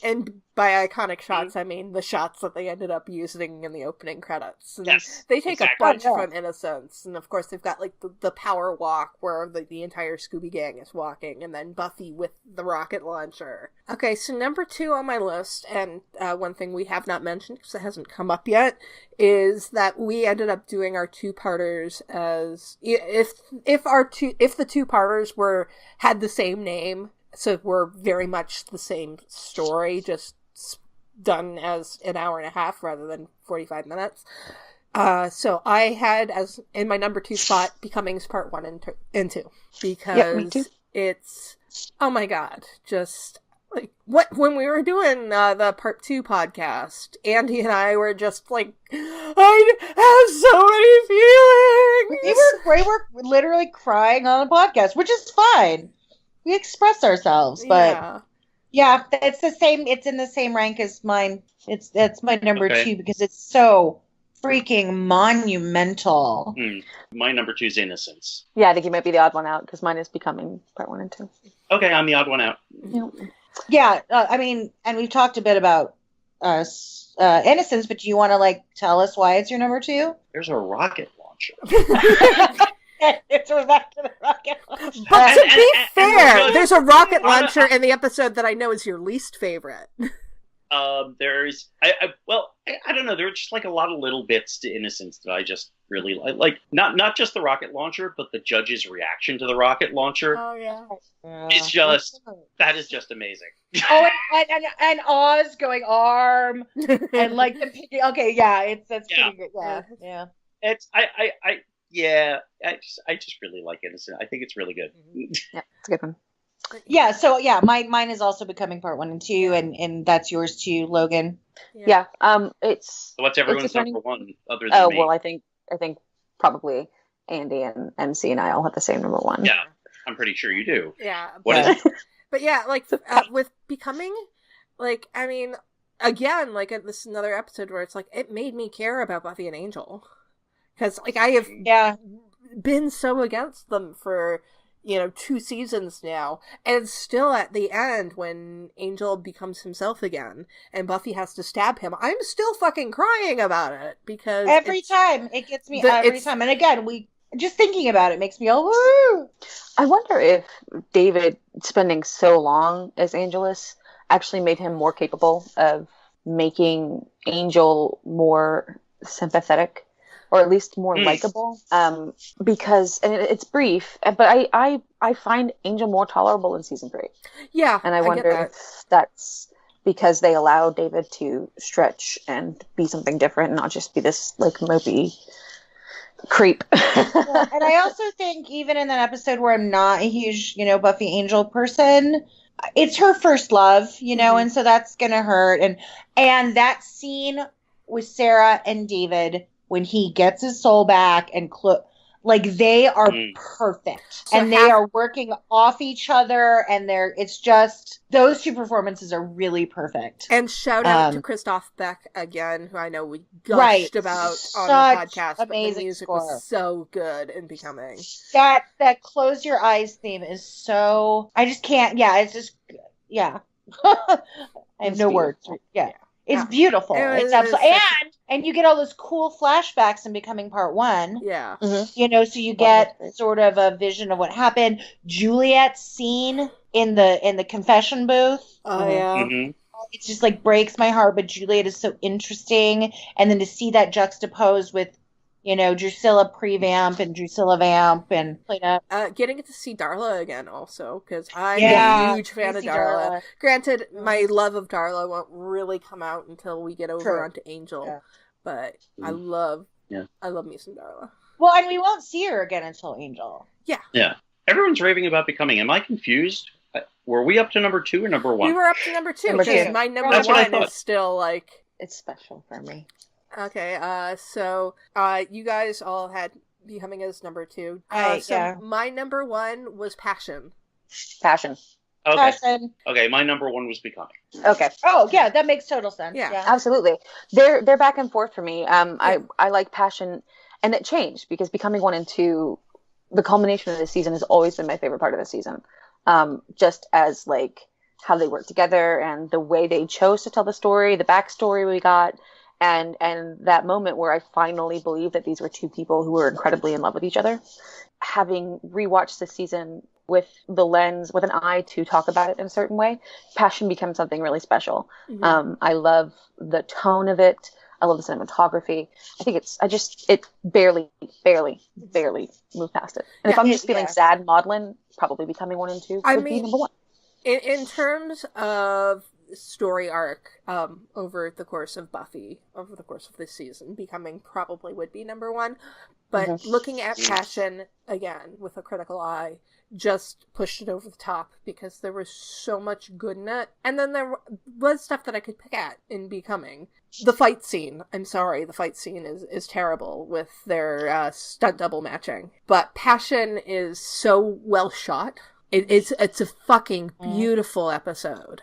And by iconic shots, I mean the shots that they ended up using in the opening credits. And they take a bunch from Innocence. And of course, they've got the power walk where the entire Scooby Gang is walking, and then Buffy with the rocket launcher. Okay, so number 2 on my list, and one thing we have not mentioned because it hasn't come up yet, is that we ended up doing our 2-parters as if the 2-parters had the same name. So we're very much the same story, just done as an hour and a half rather than 45 minutes. So I had as in my number 2 spot Becomings Part 1 and 2 because it's, oh my god, just when we were doing the Part 2 podcast, Andie and I were just I have so many feelings. We were literally crying on the podcast, which is fine. We express ourselves, but it's the same. It's in the same rank as mine. That's my number 2 because it's so freaking monumental. My number 2 is Innocence. Yeah, I think you might be the odd one out because mine is Becoming Part 1 and 2. Okay, I'm the odd one out. Yep. Yeah, I mean, and we've talked a bit about Innocence, but do you want to tell us why it's your number 2? There's a rocket launcher. It's back to the rocket launcher. But to be fair, there's a rocket launcher in the episode that I know is your least favorite. There's, I don't know. There are just a lot of little bits to Innocence that I just really like. Not just the rocket launcher, but the judge's reaction to the rocket launcher. Oh yeah, it's just that is just amazing. Oh, and Oz going arm and the piggy. Okay, yeah, that's pretty good. Yeah. It's I just really like Innocent. I think it's really good. Yeah, it's a good one. Yeah, so mine is also Becoming Part 1 and 2, and that's yours too, Logan. Yeah. So what's everyone's number 1 other than me? Oh well, I think probably Andie and Emcee and I all have the same number 1. Yeah, I'm pretty sure you do. Yeah. What is it? But yeah, with Becoming, I mean, again, this is another episode where it's it made me care about Buffy and Angel. Because, I have been so against them for, 2 seasons now. And still at the end, when Angel becomes himself again, and Buffy has to stab him, I'm still fucking crying about it. Because every time, it gets me every time. And again, just thinking about it makes me all, woo! I wonder if David spending so long as Angelus actually made him more capable of making Angel more sympathetic. Or at least more likable, because it's brief. But I find Angel more tolerable in season 3. Yeah, and I wonder if that's because they allow David to stretch and be something different, and not just be this mopey creep. Yeah, and I also think even in that episode where I'm not a huge Buffy Angel person, it's her first love, and so that's gonna hurt. And that scene with Sarah and David, when he gets his soul back and they are perfect, and they are working off each other, and it's just those 2 performances are really perfect. And shout out to Christoph Beck again, who I know we gushed about on the podcast, but the music was so good in Becoming. That Close Your Eyes theme is so, I just can't. Yeah, it's just I have no words. Yeah. It's beautiful. It's absolutely, and you get all those cool flashbacks in Becoming Part 1. Yeah. Mm-hmm. So you get sort of a vision of what happened. Juliet's scene in the confession booth. Oh yeah. Mm-hmm. It just breaks my heart, but Juliet is so interesting, and then to see that juxtaposed with Drusilla pre-vamp and Drusilla vamp and clean up. Getting to see Darla again also, because I'm a huge fan of Darla. Granted, my love of Darla won't really come out until we get over onto Angel, but I love me some Darla. Well, and we won't see her again until Angel. Yeah. Yeah. Everyone's raving about Becoming. Am I confused? Were we up to number 2 or number 1? We were up to number 2, because my number 1 is still it's special for me. Okay, so you guys all had Becoming as number 2. My number 1 was Passion. Passion. Okay. Passion. Okay, my number 1 was Becoming. Okay. Oh yeah, that makes total sense. Yeah. Absolutely. They're back and forth for me. I like Passion, and it changed because Becoming 1 and 2, the culmination of the season has always been my favorite part of the season. Just as how they work together and the way they chose to tell the story, the backstory we got. And that moment where I finally believed that these were 2 people who were incredibly in love with each other. Having rewatched this season with the lens, with an eye to talk about it in a certain way, Passion becomes something really special. Mm-hmm. I love the tone of it. I love the cinematography. I think it barely moved past it. And if I'm just feeling sad maudlin, probably Becoming 1 and 2 would be number 1. In terms of story arc over the course of Buffy, over the course of this season, Becoming probably would be number 1. But looking at Passion, again, with a critical eye, just pushed it over the top because there was so much good in it. And then there was stuff that I could pick at in Becoming. The fight scene, I'm sorry, the fight scene is terrible with their stunt double matching. But Passion is so well shot. It's a fucking beautiful episode.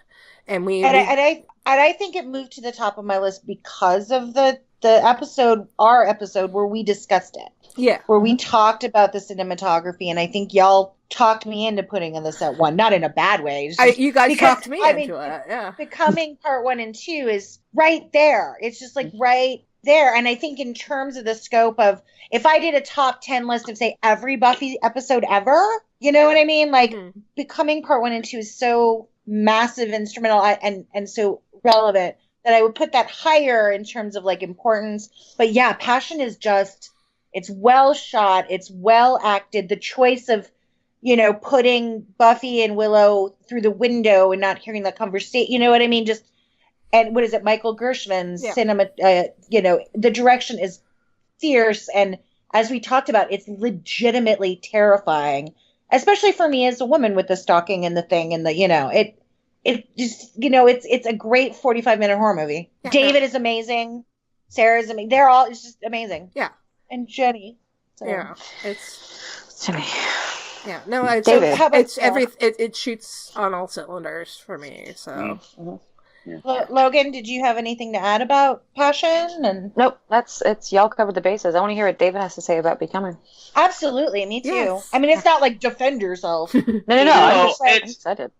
And I think it moved to the top of my list because of the our episode where we discussed it. Yeah. Where we talked about the cinematography, and I think y'all talked me into putting this at 1, not in a bad way. You guys talked me into it. Yeah. Becoming part 1 and 2 is right there. It's just like right there. And I think in terms of the scope of, if I did a top 10 list of, say, every Buffy episode ever, you know what I mean? Like, Becoming part 1 and 2 is so massive, instrumental, and so relevant that I would put that higher in terms of like importance. But yeah, Passion is just, it's well shot, it's well acted. The choice of, putting Buffy and Willow through the window and not hearing the conversation, you know what I mean? Just, and what is it, Michael Gershman's cinema, the direction is fierce. And as we talked about, it's legitimately terrifying, especially for me as a woman with the stalking and the thing and the, it just, it's a great 45-minute horror movie. Yeah. David is amazing. Sarah's amazing. It's just amazing. Yeah. And Jenny. So. Yeah. It's Jenny. Yeah. No, it's David. It shoots on all cylinders for me. So. Yeah. Logan, did you have anything to add about Passion? And nope, it's y'all covered the bases. I want to hear what David has to say about Becoming. Absolutely, me too. Yes. I mean, it's not like defend yourself. No. I'm excited.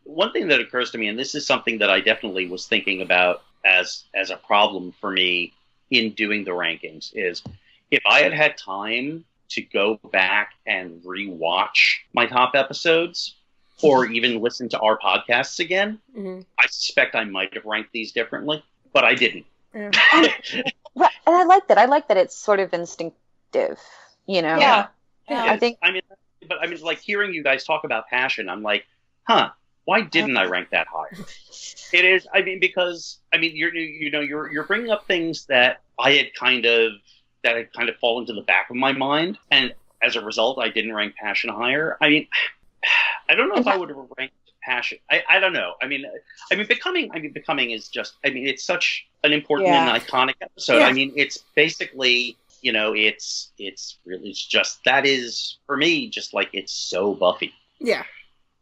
One thing that occurs to me, and this is something that I definitely was thinking about as a problem for me in doing the rankings, is if I had had time to go back and rewatch my top episodes, or even listen to our podcasts again, I suspect I might have ranked these differently, but I didn't. Yeah. And I like that. I like that it's sort of instinctive, Yeah. I think. I mean, like hearing you guys talk about Passion, I'm like, why didn't I rank that higher? It is. I mean, because you're bringing up things that had kind of fallen to the back of my mind, and as a result, I didn't rank Passion higher. I mean, I don't know if I would have ranked Passion. I don't know. I mean, Becoming is just. I mean, it's such an important and iconic episode. Yeah. I mean, it's basically, it's really just that is for me just like it's so Buffy. Yeah.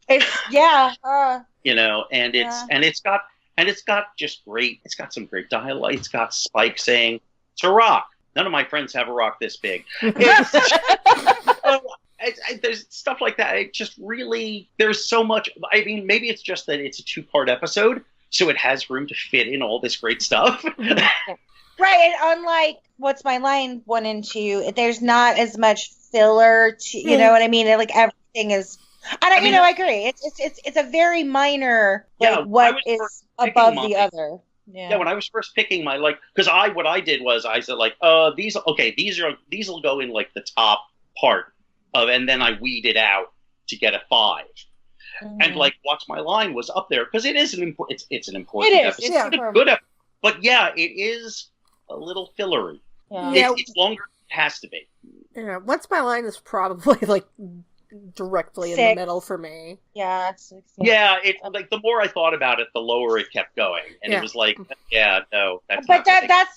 It's and it's got just great. It's got some great dialogue. It's got Spike saying, "It's a rock." None of my friends have a rock this big. There's stuff like that. It just really, there's so much. I mean, maybe it's just that it's a 2-part episode, so it has room to fit in all this great stuff. Right, and unlike What's My Line 1 and 2, there's not as much filler. You know what I mean? Like everything is. And I agree. It's a very minor. Like, what is above the other. Yeah, when I was first picking my because what I did was I said these will go in like the top part of, and then I weeded out to get a 5, and Watch My Line was up there because it is an important. It's an important episode. It's a good episode, but it is a little fillery. Yeah, it's longer. It has to be. Yeah, What's My Line is probably directly 6. In the middle for me. Yeah, it's 6. Yeah, it's the more I thought about it, the lower it kept going, and it was no. That's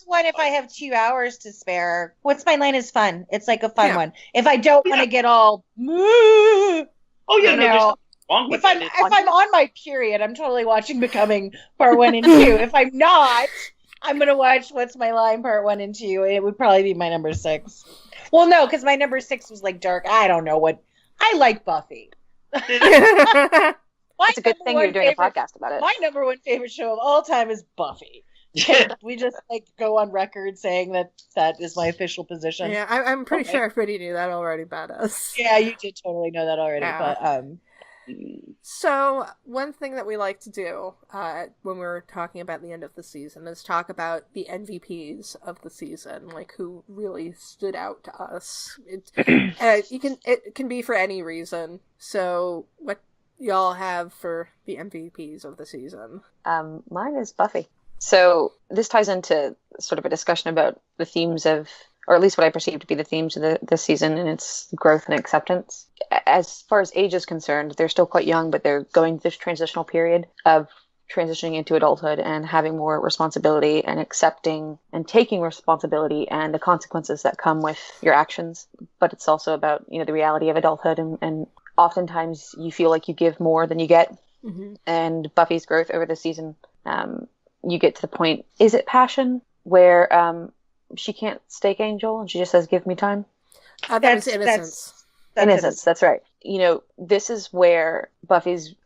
one. If I have 2 hours to spare, What's My Line is fun. It's like a fun one. If I don't want to get all, there's nothing wrong with it. If I'm on my period, I'm totally watching Becoming part 1 and 2. If I'm not, I'm gonna watch What's My Line part 1 and 2. It would probably be my number 6. Well, no, because my number 6 was dark. I don't know what. I like Buffy. It's a good thing you're doing a podcast about it. My number 1 favorite show of all time is Buffy. We just go on record saying that is my official position. Yeah, I'm pretty sure everybody knew that already about us. Yeah, you did totally know that already. Yeah. But So, one thing that we like to do when we're talking about the end of the season is talk about the MVPs of the season, who really stood out to us. It can be for any reason. So, what y'all have for the MVPs of the season? Mine is Buffy. So, this ties into sort of a discussion about the themes of, or at least what I perceive to be the themes of the season and its growth and acceptance. As far as age is concerned, they're still quite young, but they're going this transitional period of transitioning into adulthood and having more responsibility and accepting and taking responsibility and the consequences that come with your actions. But it's also about, the reality of adulthood, and oftentimes you feel like you give more than you get. Mm-hmm. And Buffy's growth over the season, you get to the point, is it Passion? Where she can't stake Angel, and she just says, "Give me time." That was Innocence. Innocence, that's right. You know, this is where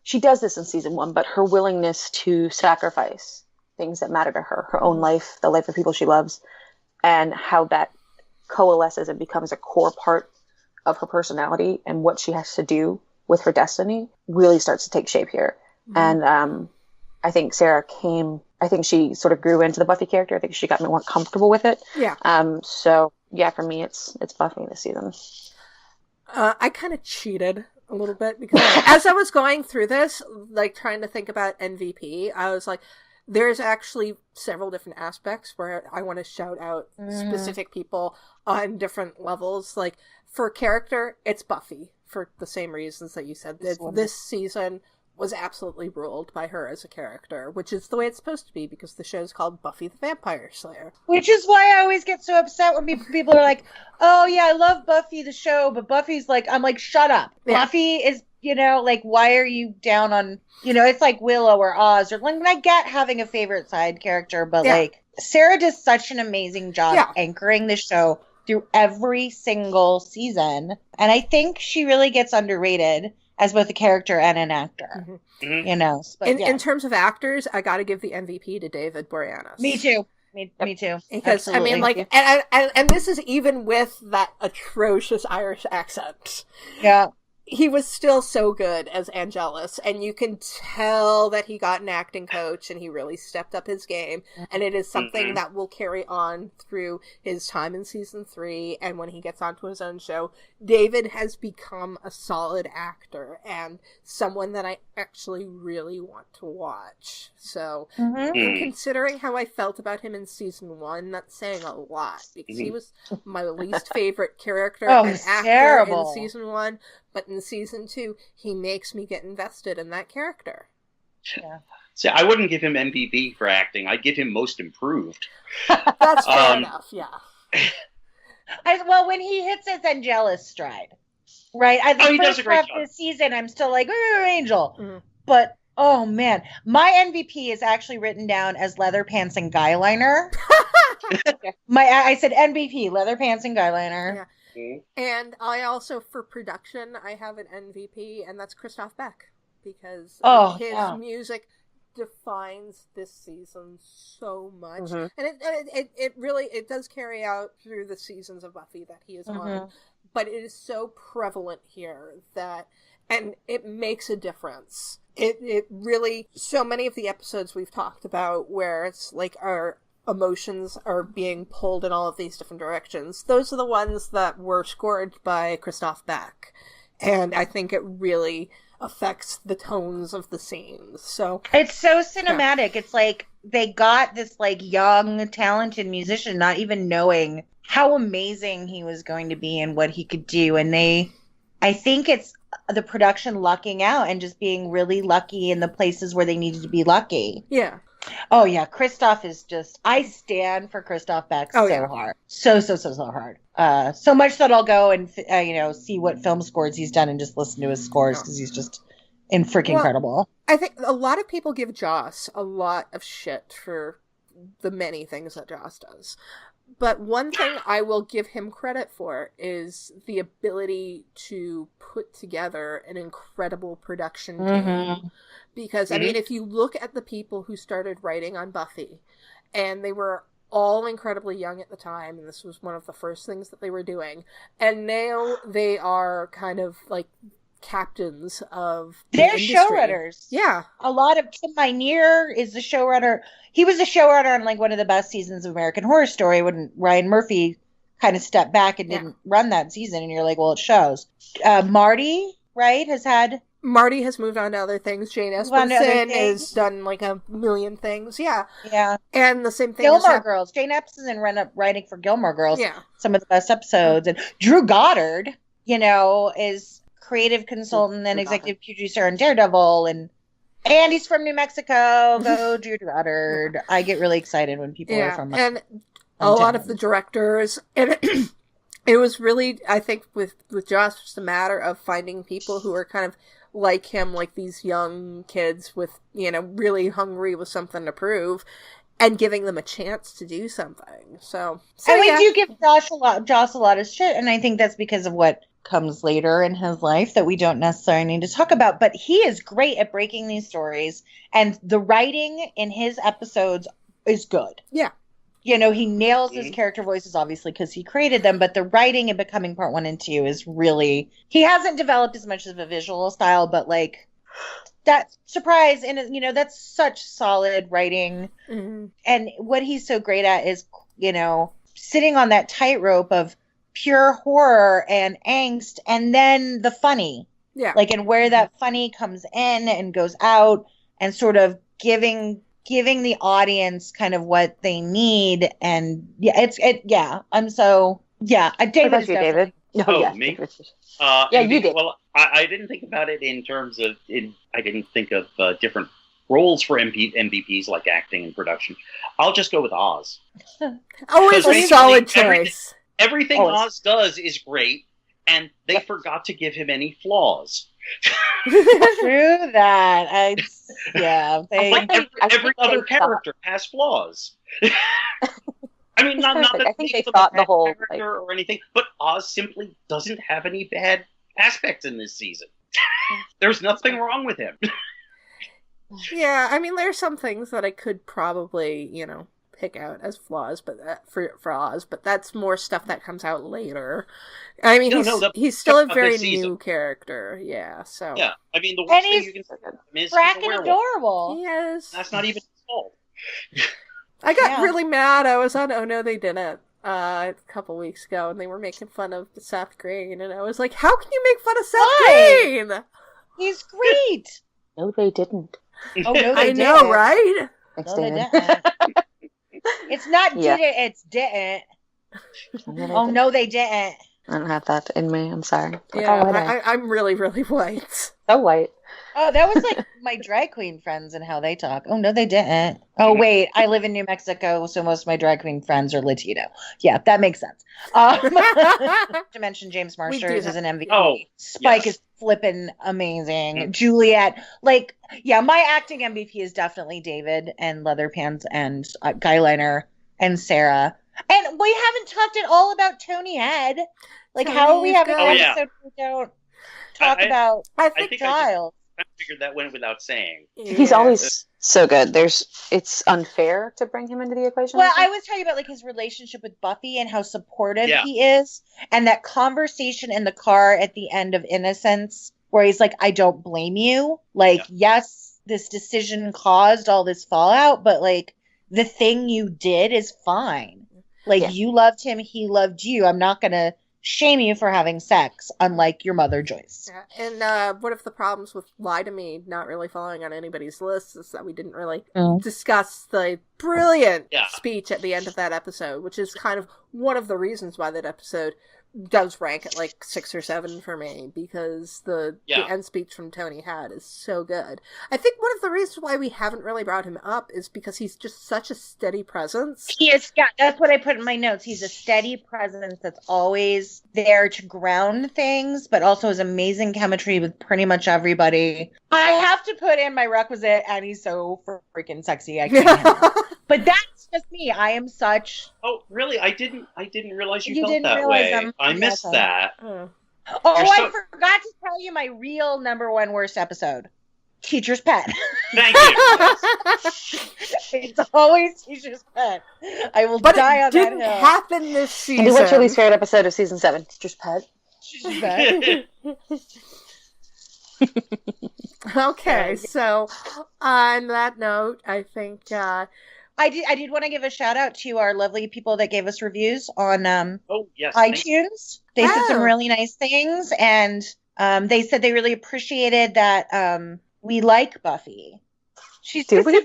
she does this in season 1, but her willingness to sacrifice things that matter to her, her own life, the life of people she loves, and how that coalesces and becomes a core part of her personality and what she has to do with her destiny really starts to take shape here. And I think she sort of grew into the Buffy character. I think she got more comfortable with it. Yeah. So yeah, for me, it's Buffy this season. I kind of cheated a little bit because as I was going through this, like trying to think about MVP, I was like, there's actually several different aspects where I want to shout out specific people on different levels. Like for character, it's Buffy for the same reasons that you said. This season was absolutely ruled by her as a character, which is the way it's supposed to be because the show's called Buffy the Vampire Slayer. Which is why I always get so upset when people are like, oh yeah, I love Buffy the show, but Buffy's like, I'm like, shut up. Yeah. Buffy is, like, why are you down on, it's like Willow or Oz, or like, I get having a favorite side character, but like, Sarah does such an amazing job anchoring the show through every single season. And I think she really gets underrated as both a character and an actor, But, in terms of actors, I got to give the MVP to David Boreanaz. Me too. Me too. Because absolutely. I mean, like, and this is even with that atrocious Irish accent. Yeah. He was still so good as Angelus, and you can tell that he got an acting coach and he really stepped up his game, and it is something that will carry on through his time in season 3, and when he gets onto his own show. David has become a solid actor and someone that I actually really want to watch. So, considering how I felt about him in season 1, that's saying a lot, because he was my least favorite character and actor in season 1. But in season 2, he makes me get invested in that character. Yeah. See, I wouldn't give him MVP for acting. I'd give him most improved. That's fair enough, yeah. Well, when he hits his Angelus stride, right? I think first half of the season, I'm still like, Angel. But, oh man, my MVP is actually written down as leather pants and guy liner. I said MVP, leather pants and guy liner. Yeah. And I also, for production, I have an MVP, and that's Christoph Beck, because his music defines this season so much, and it really does carry out through the seasons of Buffy that he is on, but it is so prevalent here and it makes a difference. It really, so many of the episodes we've talked about where it's like our emotions are being pulled in all of these different directions, those are the ones that were scored by Christoph Beck, and I think it really affects the tones of the scenes. So it's so cinematic. It's like they got this like young talented musician not even knowing how amazing he was going to be and what he could do, and I think it's the production lucking out and just being really lucky in the places where they needed to be lucky. Yeah. Oh yeah, Christoph is just, I stand for Christoph Beck hard. So hard. So much that I'll go and, see what film scores he's done and just listen to his scores because he's just incredible. I think a lot of people give Joss a lot of shit for the many things that Joss does. But one thing I will give him credit for is the ability to put together an incredible production team. Because, I mean, if you look at the people who started writing on Buffy, and they were all incredibly young at the time, and this was one of the first things that they were doing, and now they are kind of like captains of the industry. Showrunners. Yeah. A lot of Tim Minear is the showrunner. He was the showrunner on like one of the best seasons of American Horror Story when Ryan Murphy kind of stepped back and didn't run that season, and you're like, well, it shows. Marty, right, Marty has moved on to other things. Jane Espenson has done like a million things. Yeah. Yeah. And the same thing Gilmore Girls. Jane Espenson ran up writing for Gilmore Girls. Yeah. Some of the best episodes. And Drew Goddard, is creative consultant and executive producer on Daredevil. And he's from New Mexico. Go Drew Goddard. I get really excited when people are from and a lot of the directors. And it was really, I think, with Joss, just a matter of finding people who are kind of like him, like these young kids with, really hungry with something to prove. and giving them a chance to do something. So and we yeah. do give Josh a lot of shit, and I think that's because of what comes later in his life that we don't necessarily need to talk about. But he is great at breaking these stories, and the writing in his episodes is good. Yeah. You know, he nails his character voices, obviously, because he created them, but the writing in Becoming Part 1 and 2 is really... He hasn't developed as much of a visual style, but, like, that surprise, and, you know, that's such solid writing. Mm-hmm. And what he's so great at is, you know, sitting on that tightrope of pure horror and angst, and then the funny. Yeah. Like, and where that funny comes in and goes out, and sort of giving the audience kind of what they need. And David is David. Oh, yeah. me? Yeah, you did. Well, I didn't think about it in terms of, I didn't think of different roles for MVPs like acting and production. I'll just go with Oz. Always a solid choice. Everything Oz does is great, and they forgot to give him any flaws. True that. Every other character has flaws. I mean, not that I think they he's a thought bad the whole character or anything, but Oz simply doesn't have any bad aspects in this season. There's nothing wrong with him. Yeah, I mean, there's some things that I could probably, you know, pick out as flaws, but for Oz, but that's more stuff that comes out later. I mean, he's still a very new character, yeah. So yeah, I mean, the worst thing you can say is freaking adorable. He is. That's not even his fault. I got really mad. I was on Oh No They Didn't a couple weeks ago, and they were making fun of Seth Green, and I was like, "How can you make fun of Seth Green? He's great." No, they didn't. Oh no, they I didn't. know, right? Thanks, No, they David. didn't. It's not did it, it's didn't. Oh no, they didn't. I don't have that in me. I'm sorry. Yeah, I'm really, really white. So white. Oh, that was like my drag queen friends and how they talk. Oh no, they didn't. Oh wait, I live in New Mexico, so most of my drag queen friends are Latino. Yeah, that makes sense. To mention James Marsters as an MVP. Oh, Spike is flipping amazing. Mm-hmm. Juliet, like, yeah, my acting MVP is definitely David and Leatherpants and Guyliner and Sarah. And we haven't talked at all about Tony Head. Like, how are we having an episode where we don't talk about I think Giles? I figured that went without saying. He's always so good. It's unfair to bring him into the equation. Well, I was talking about like his relationship with Buffy and how supportive he is, and that conversation in the car at the end of Innocence where he's like, "I don't blame you. Like, yes, this decision caused all this fallout, but like the thing you did is fine. Like you loved him, he loved you. I'm not gonna shame you for having sex, unlike your mother, Joyce." Yeah. And one of the problems with Lie to Me not really following on anybody's list is that we didn't really discuss the brilliant speech at the end of that episode, which is kind of one of the reasons why that episode does rank at like 6 or 7 for me, because the end speech from Tony Head is so good. I think one of the reasons why we haven't really brought him up is because he's just such a steady presence. He is, that's what I put in my notes. He's a steady presence that's always there to ground things, but also has amazing chemistry with pretty much everybody. I have to put in my requisite, and he's so freaking sexy. I can't handle it. But that's just me. I am such. Oh, really? I didn't realize you felt that way. I missed that. I forgot to tell you my real number one worst episode. Teacher's Pet. Thank you. It's always Teacher's Pet. I will die on that hill. But it didn't happen this season. And what's your least favorite episode of season 7? Teacher's Pet. Teacher's Pet. Okay, so on that note, I think I did want to give a shout out to our lovely people that gave us reviews on iTunes. They said some really nice things, and they said they really appreciated that we like Buffy. She specifically,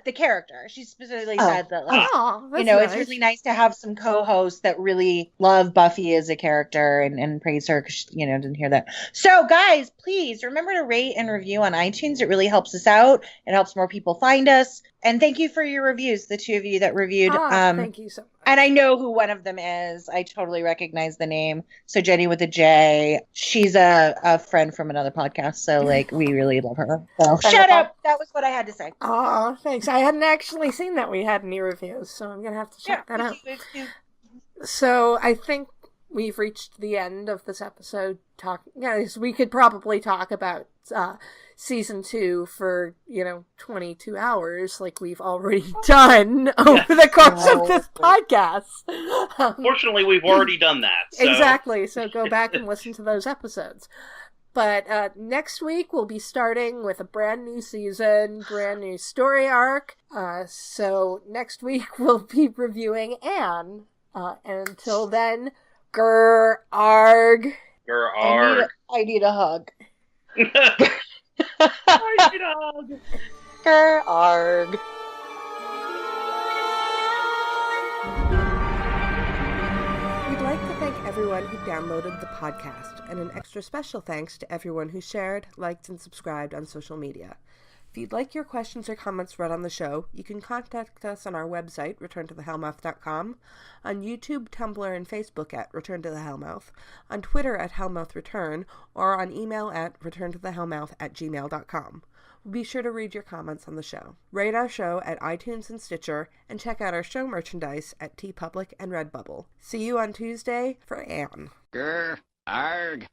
the character. She specifically said that, like, it's really nice to have some co-hosts that really love Buffy as a character and praise her because, didn't hear that. So, guys, please remember to rate and review on iTunes. It really helps us out. It helps more people find us. And thank you for your reviews, the two of you that reviewed. Thank you so much. And I know who one of them is. I totally recognize the name. So Jenny with a J. She's a friend from another podcast. So, like, we really love her. So, shout out. That was what I had to say. way. Oh, thanks. I hadn't actually seen that we had any reviews, so I'm going to have to check that out. So I think we've reached the end of this episode. Guys, we could probably talk about season 2 for 22 hours, like we've already done over the course of this podcast. Fortunately, we've already done that. So. Exactly. So go back and listen to those episodes. But next week we'll be starting with a brand new season, brand new story arc. So next week we'll be reviewing Anne. And until then, grr arg. Grr arg. I need a hug. I need a hug. Grr arg. We'd like to thank everyone who downloaded the podcast, and an extra special thanks to everyone who shared, liked, and subscribed on social media. If you'd like your questions or comments read on the show, you can contact us on our website, returntothehellmouth.com, on YouTube, Tumblr, and Facebook at Return to the Hellmouth, on Twitter at HellmouthReturn, or on email at returntothehellmouth@gmail.com. We'll be sure to read your comments on the show. Rate our show at iTunes and Stitcher, and check out our show merchandise at TeePublic and Redbubble. See you on Tuesday for Anne. Grr, arg.